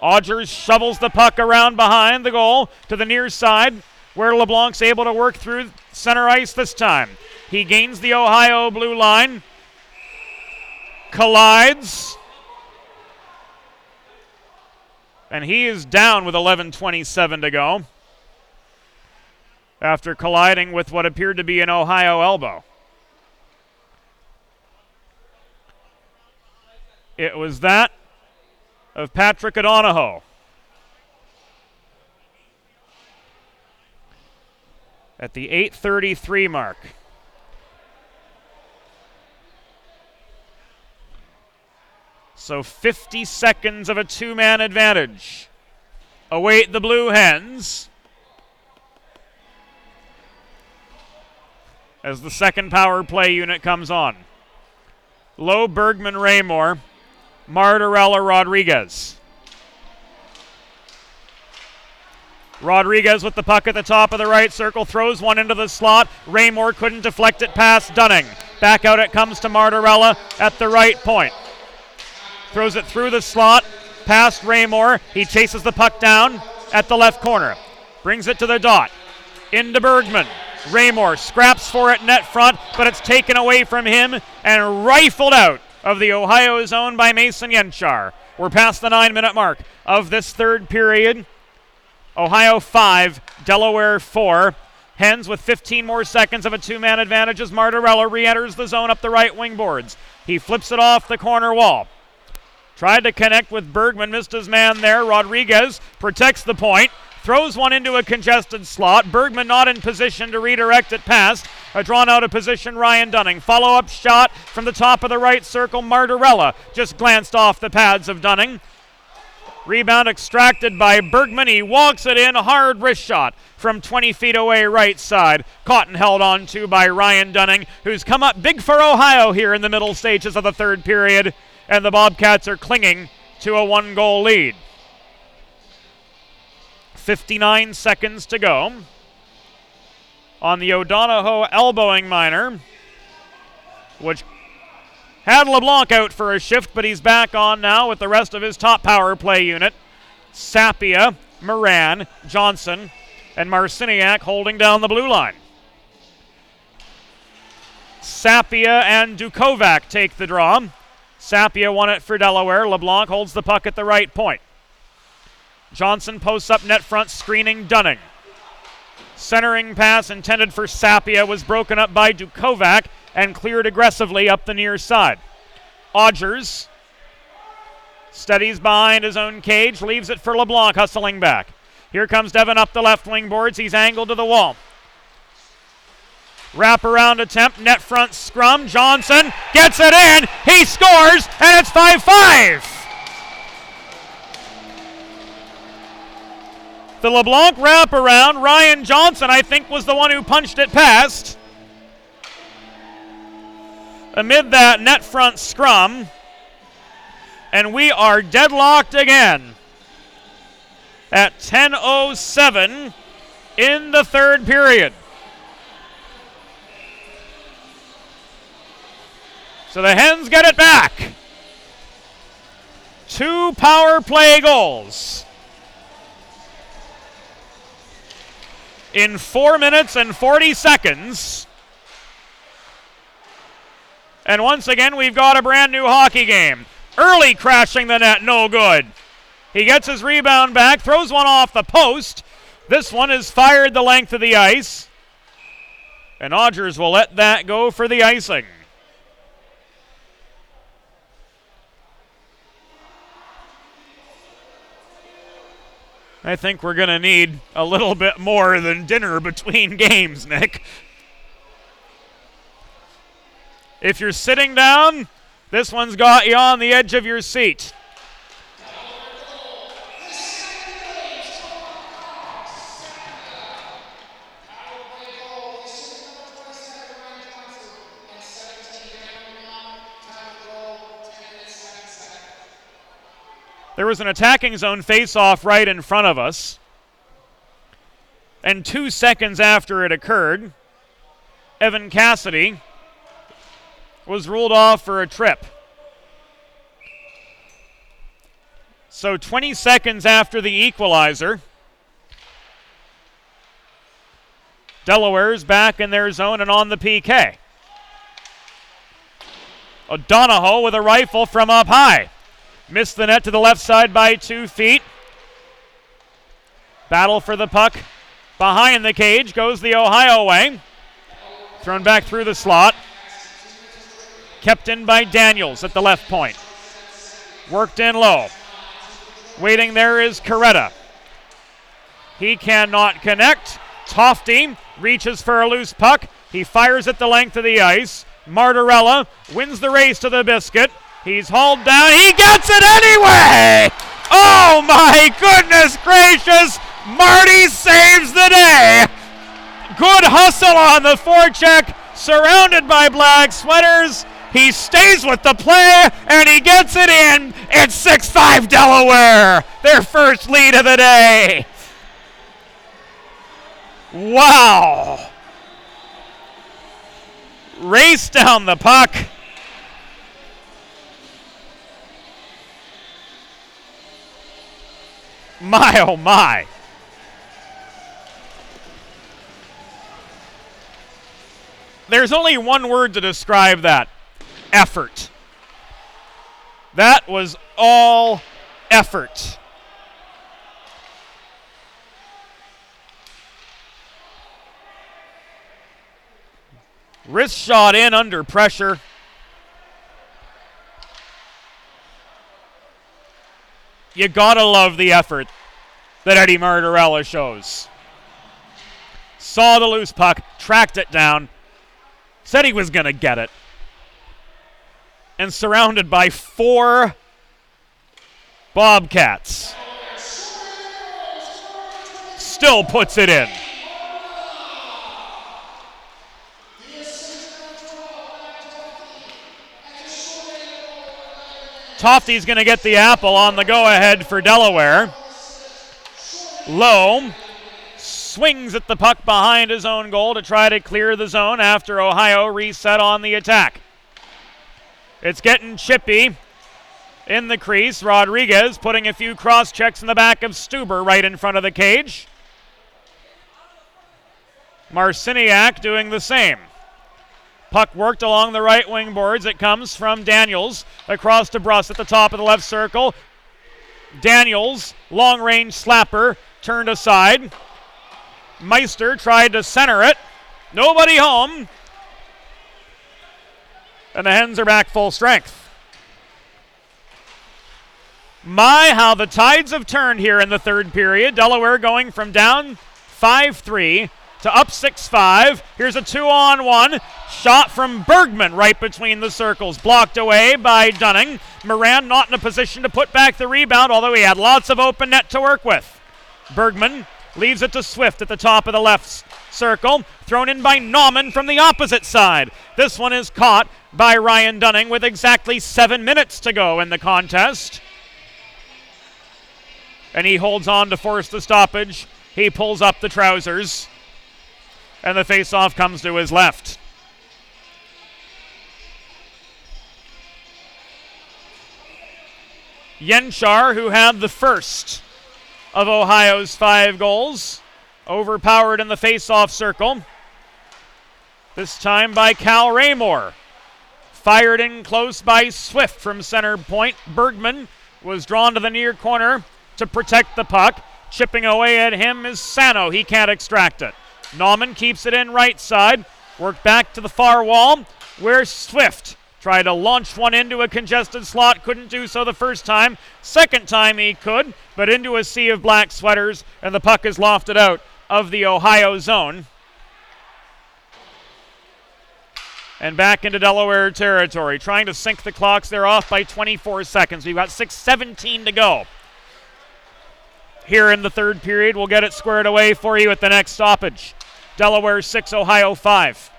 Odgers shovels the puck around behind the goal to the near side, where LeBlanc's able to work through center ice this time. He gains the Ohio blue line, collides, and he is down with 11:27 to go after colliding with what appeared to be an Ohio elbow. It was that of Patrick O'Donohoe. At the 8:33 mark. So 50 seconds of a two-man advantage await the Blue Hens as the second power play unit comes on. Lowe, Bergman, Raymore, Martorella, Rodriguez. Rodriguez with the puck at the top of the right circle, throws one into the slot. Raymore couldn't deflect it past Dunning. Back out it comes to Martorella at the right point. Throws it through the slot, past Raymore. He chases the puck down at the left corner. Brings it to the dot. Into Bergman. Raymore scraps for it net front, but it's taken away from him and rifled out of the Ohio zone by Mason Yenchar. We're past the 9-minute mark of this third period. Ohio 5, Delaware 4. Hens with 15 more seconds of a two-man advantage as Martorella re-enters the zone up the right wing boards. He flips it off the corner wall. Tried to connect with Bergman, missed his man there. Rodriguez protects the point, throws one into a congested slot. Bergman not in position to redirect it past a drawn out of position Ryan Dunning. Follow-up shot from the top of the right circle. Martorella just glanced off the pads of Dunning. Rebound extracted by Bergman. He walks it in. A hard wrist shot from 20 feet away right side. Caught and held on to by Ryan Dunning, who's come up big for Ohio here in the middle stages of the third period. And the Bobcats are clinging to a one-goal lead. 59 seconds to go on the O'Donohoe elbowing minor, which had LeBlanc out for a shift, but he's back on now with the rest of his top power play unit. Sapia, Moran, Johnson, and Marciniak holding down the blue line. Sapia and Dukovac take the draw. Sapia won it for Delaware. LeBlanc holds the puck at the right point. Johnson posts up net front, screening Dunning. Centering pass intended for Sapia was broken up by Dukovac and cleared aggressively up the near side. Odgers steadies behind his own cage, leaves it for LeBlanc hustling back. Here comes Devin up the left wing boards. He's angled to the wall. Wraparound attempt, net front scrum. Johnson gets it in. He scores, and it's 5-5. The LeBlanc wraparound, Ryan Johnson, I think, was the one who punched it past. Amid that net front scrum, and we are deadlocked again at 10:07 in the third period. So the Hens get it back. 2 power play goals in 4 minutes and 40 seconds. And once again, we've got a brand new hockey game. Early crashing the net, no good. He gets his rebound back, throws one off the post. This one is fired the length of the ice. And Odgers will let that go for the icing. I think we're going to need a little bit more than dinner between games, Nick. If you're sitting down, this one's got you on the edge of your seat. There was an attacking zone face-off right in front of us. And 2 seconds after it occurred, Evan Cassidy was ruled off for a trip. So 20 seconds after the equalizer, Delaware's back in their zone and on the PK. O'Donohoe with a rifle from up high. Missed the net to the left side by 2 feet. Battle for the puck behind the cage. Goes the Ohio way. Thrown back through the slot. Kept in by Daniels at the left point. Worked in low. Waiting there is Coretta. He cannot connect. Tofty reaches for a loose puck. He fires at the length of the ice. Martorella wins the race to the biscuit. He's hauled down. He gets it anyway! Oh my goodness gracious! Marty saves the day! Good hustle on the forecheck. Surrounded by black sweaters. He stays with the play and he gets it in. It's 6-5 Delaware. Their first lead of the day. Wow. Race down the puck. My, oh my. There's only one word to describe that. Effort. That was all effort. Wrist shot in under pressure. You gotta love the effort that Eddie Martorella shows. Saw the loose puck, tracked it down, said he was gonna get it, and surrounded by 4 Bobcats. Still puts it in. Tofty's going to get the apple on the go-ahead for Delaware. Lowe swings at the puck behind his own goal to try to clear the zone after Ohio reset on the attack. It's getting chippy in the crease. Rodriguez putting a few cross checks in the back of Stuber right in front of the cage. Marciniak doing the same. Puck worked along the right wing boards. It comes from Daniels across to Bruss at the top of the left circle. Daniels, long-range slapper, turned aside. Meister tried to center it. Nobody home. And the Hens are back full strength. My, how the tides have turned here in the third period. Delaware going from down 5-3 to up 6-5. Here's a 2-on-1. Shot from Bergman right between the circles. Blocked away by Dunning. Moran not in a position to put back the rebound, although he had lots of open net to work with. Bergman leaves it to Swift at the top of the left circle. Thrown in by Nauman from the opposite side. This one is caught by Ryan Dunning with exactly 7 minutes to go in the contest. And he holds on to force the stoppage. He pulls up the trousers. And the face-off comes to his left. Yenchar, who had the first of Ohio's 5 goals, overpowered in the face-off circle. This time by Cal Raymore. Fired in close by Swift from center point. Bergman was drawn to the near corner to protect the puck. Chipping away at him is Sano. He can't extract it. Nauman keeps it in right side. Worked back to the far wall where Swift tried to launch one into a congested slot. Couldn't do so the first time. Second time he could, but into a sea of black sweaters, and the puck is lofted out of the Ohio zone. And back into Delaware territory. Trying to sink the clocks. They're off by 24 seconds. We've got 6:17 to go. Here in the third period, we'll get it squared away for you at the next stoppage. Delaware 6, Ohio 5.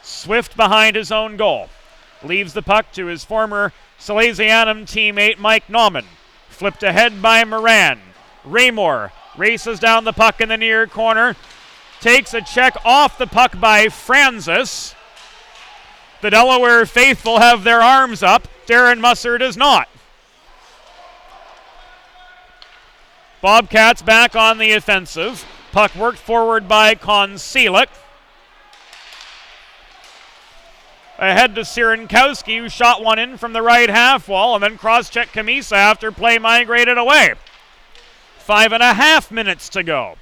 Swift behind his own goal. Leaves the puck to his former Salesianum teammate Mike Nauman. Flipped ahead by Moran. Raymore races down the puck in the near corner. Takes a check off the puck by Francis. The Delaware faithful have their arms up. Darren Musser does not. Bobcats back on the offensive. Puck worked forward by Konselik. Ahead to Sirinkowski, who shot one in from the right half wall and then cross-checked Kamisa after play migrated away. 5.5 minutes to go.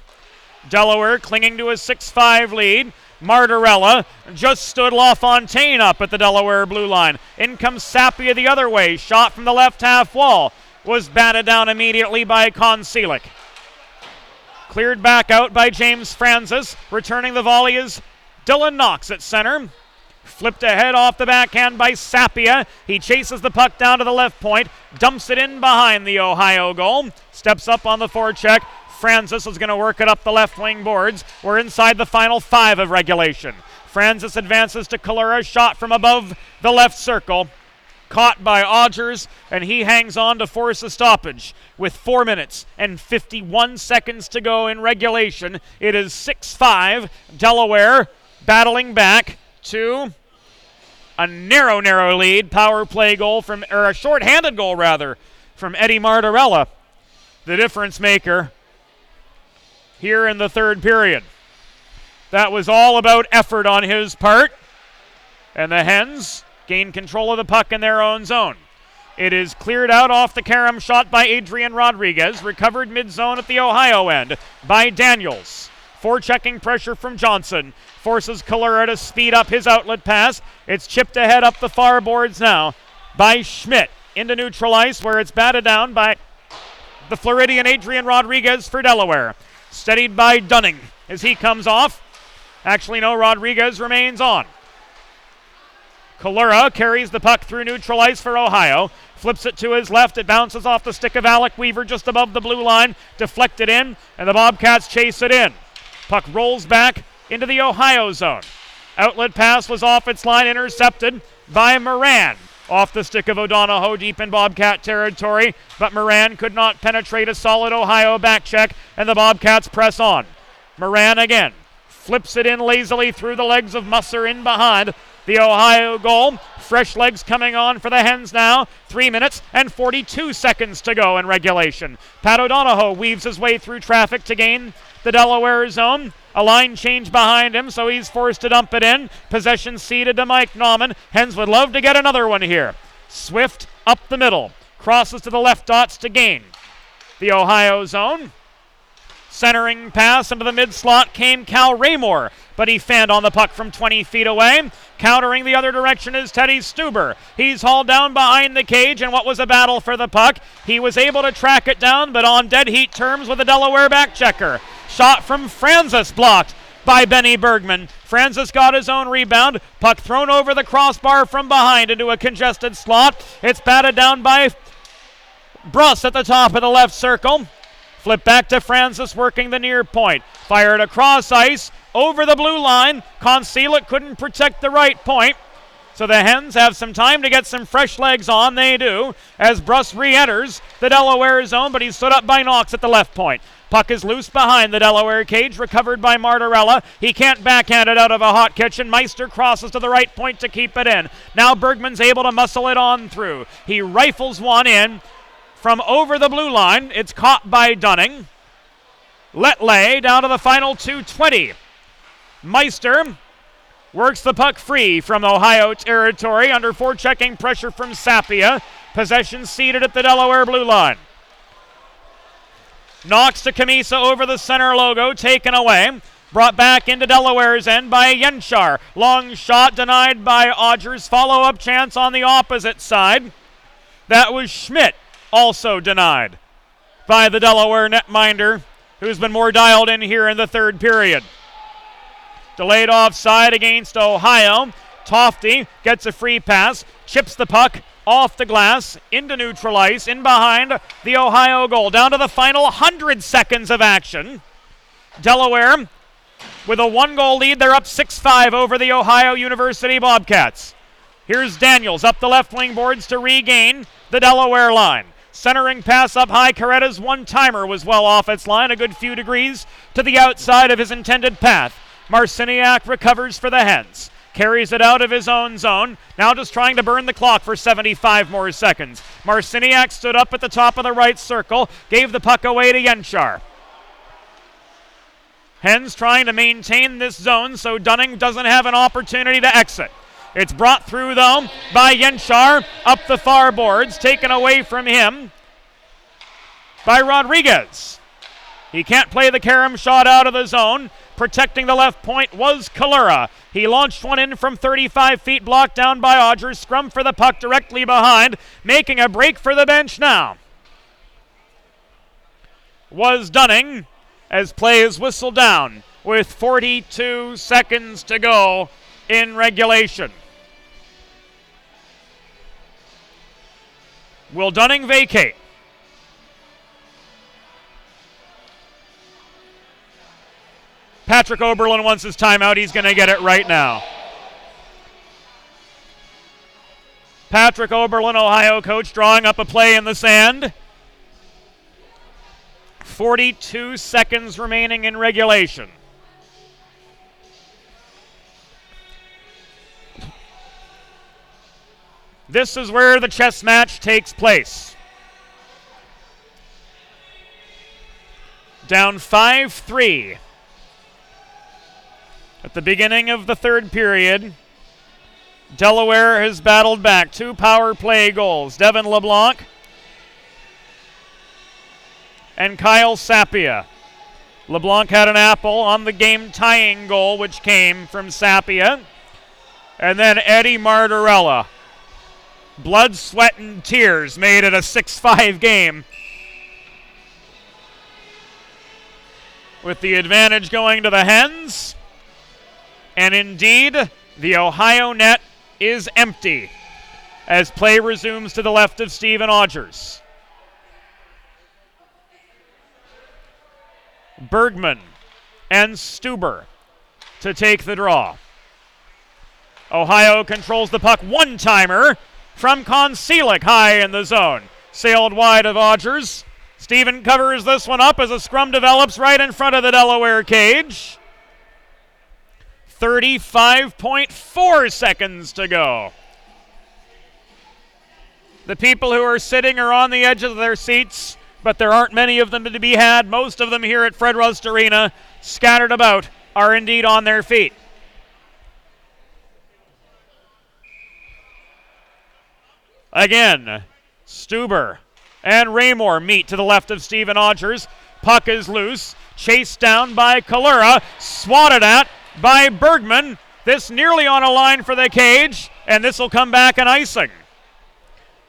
Delaware clinging to a 6-5 lead. Martorella just stood LaFontaine up at the Delaware blue line. In comes Sapia the other way. Shot from the left half wall. Was batted down immediately by Konselik. Cleared back out by James Francis. Returning the volley is Dylan Knox at center. Flipped ahead off the backhand by Sapia. He chases the puck down to the left point. Dumps it in behind the Ohio goal. Steps up on the forecheck. Francis is going to work it up the left wing boards. We're inside the final 5 of regulation. Francis advances to Kalura. Shot from above the left circle. Caught by Odgers, and he hangs on to force a stoppage. With 4 minutes and 51 seconds to go in regulation, it is 6-5. Delaware battling back to a narrow lead. Power play goal or a short-handed goal rather, from Eddie Martorella, the difference maker here in the third period. That was all about effort on his part, and the Hens gain control of the puck in their own zone. It is cleared out off the carom shot by Adrian Rodriguez, recovered mid-zone at the Ohio end by Daniels. Forechecking pressure from Johnson, forces Kalura to speed up his outlet pass. It's chipped ahead up the far boards now by Schmidt into neutral ice, where it's batted down by the Floridian Adrian Rodriguez for Delaware. Steadied by Dunning as he comes off. Actually, no, Rodriguez remains on. Kalura carries the puck through neutral ice for Ohio. Flips it to his left. It bounces off the stick of Alec Weaver just above the blue line. Deflected in, and the Bobcats chase it in. Puck rolls back into the Ohio zone. Outlet pass was off its line, intercepted by Moran. Off the stick of O'Donohoe deep in Bobcat territory, but Moran could not penetrate a solid Ohio back check, and the Bobcats press on. Moran again. Flips it in lazily through the legs of Musser in behind the Ohio goal. Fresh legs coming on for the Hens now. 3 minutes and 42 seconds to go in regulation. Pat O'Donohoe weaves his way through traffic to gain the Delaware zone. A line change behind him, so he's forced to dump it in. Possession ceded to Mike Nauman. Hens would love to get another one here. Swift up the middle. Crosses to the left dots to gain the Ohio zone. Centering pass into the mid-slot came Cal Raymore, but he fanned on the puck from 20 feet away. Countering the other direction is Teddy Stuber. He's hauled down behind the cage, and what was a battle for the puck. He was able to track it down, but on dead heat terms with a Delaware back checker. Shot from Francis blocked by Benny Bergman. Francis got his own rebound. Puck thrown over the crossbar from behind into a congested slot. It's batted down by Bruss at the top of the left circle. Flip back to Francis working the near point. Fired across ice over the blue line. Konselik couldn't protect the right point. So the Hens have some time to get some fresh legs on. They do, as Bruss re-enters the Delaware zone, but he's stood up by Knox at the left point. Puck is loose behind the Delaware cage, recovered by Martorella. He can't backhand it out of a hot kitchen. Meister crosses to the right point to keep it in. Now Bergman's able to muscle it on through. He rifles one in. From over the blue line, it's caught by Dunning. Let lay down to the final 220. Meister works the puck free from Ohio territory under forechecking pressure from Sapia. Possession ceded at the Delaware blue line. Knocks to Kamisa over the center logo, taken away. Brought back into Delaware's end by Yenchar. Long shot denied by Odgers. Follow-up chance on the opposite side. That was Schmidt, also denied by the Delaware netminder, who's been more dialed in here in the third period. Delayed offside against Ohio. Tofty gets a free pass, chips the puck off the glass, into neutral ice, in behind the Ohio goal. Down to the final 100 seconds of action. Delaware with a 1-goal lead. They're up 6-5 over the Ohio University Bobcats. Here's Daniels up the left wing boards to regain the Delaware line. Centering pass up high. Coretta's one-timer was well off its line, a good few degrees to the outside of his intended path. Marciniak recovers for the Hens. Carries it out of his own zone. Now just trying to burn the clock for 75 more seconds. Marciniak stood up at the top of the right circle. Gave the puck away to Yenchar. Hens trying to maintain this zone so Dunning doesn't have an opportunity to exit. It's brought through, though, by Yenchar up the far boards. Taken away from him by Rodriguez. He can't play the carom shot out of the zone. Protecting the left point was Kalura. He launched one in from 35 feet, blocked down by Odgers. Scrum for the puck directly behind. Making a break for the bench now was Dunning, as play is whistled down with 42 seconds to go in regulation. Will Dunning vacate? Patrick Oberlin wants his timeout. He's going to get it right now. Patrick Oberlin, Ohio coach, drawing up a play in the sand. 42 seconds remaining in regulation. This is where the chess match takes place. Down 5-3. At the beginning of the third period, Delaware has battled back 2 power play goals. Devin LeBlanc and Kyle Sapia. LeBlanc had an apple on the game-tying goal, which came from Sapia. And then Eddie Martorella. Blood, sweat, and tears made it a 6-5 game, with the advantage going to the Hens. And indeed, the Ohio net is empty as play resumes to the left of Stephen Odgers. Bergman and Stuber to take the draw. Ohio controls the puck. One-timer from Konselik high in the zone. Sailed wide of Odgers. Stephen covers this one up as a scrum develops right in front of the Delaware cage. 35.4 seconds to go. The people who are sitting are on the edge of their seats, but there aren't many of them to be had. Most of them here at Fred Rust Arena, scattered about, are indeed on their feet. Again, Stuber and Raymore meet to the left of Stephen Odgers. Puck is loose, chased down by Kalura, swatted at by Bergman. This nearly on a line for the cage, and this will come back an icing.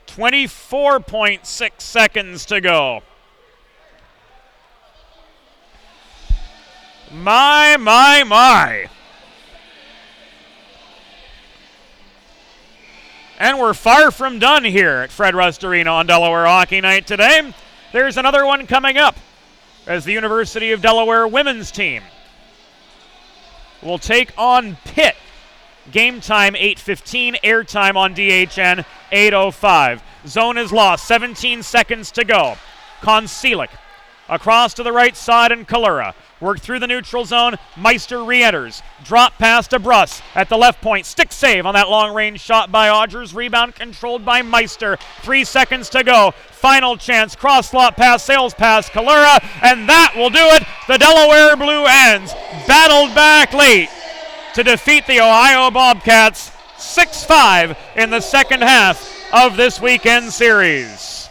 24.6 seconds to go. My. And we're far from done here at Fred Rust Arena on Delaware Hockey Night today. There's another one coming up as the University of Delaware women's team will take on Pitt. Game time 8:15, airtime on DHN 8:05. Zone is lost, 17 seconds to go. Konselik across to the right side and Kalura. Work through the neutral zone. Meister re-enters. Drop pass to Bruss at the left point. Stick save on that long-range shot by Odgers. Rebound controlled by Meister. 3 seconds to go. Final chance. Cross-slot pass. Sails past Kalura. And that will do it. The Delaware Blue Hens battled back late to defeat the Ohio Bobcats 6-5 in the second half of this weekend series.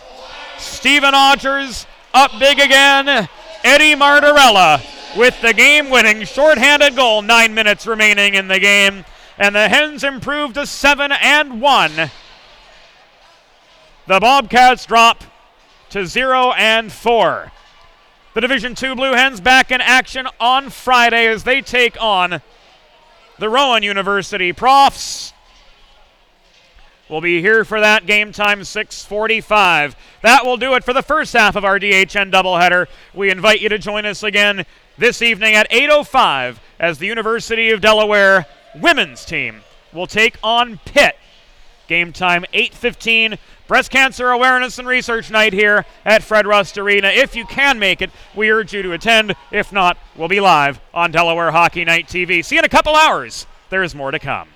Stephen Odgers up big again. Eddie Martorella with the game-winning shorthanded goal, 9 minutes remaining in the game, and the Hens improved to 7-1. The Bobcats drop to 0-4. The Division II Blue Hens back in action on Friday as they take on the Rowan University Profs. We'll be here for that. Game time 6:45. That will do it for the first half of our DHN doubleheader. We invite you to join us again this evening at 8:05 as the University of Delaware women's team will take on Pitt. Game time 8:15. Breast Cancer Awareness and Research Night here at Fred Rust Arena. If you can make it, we urge you to attend. If not, we'll be live on Delaware Hockey Night TV. See you in a couple hours. There's more to come.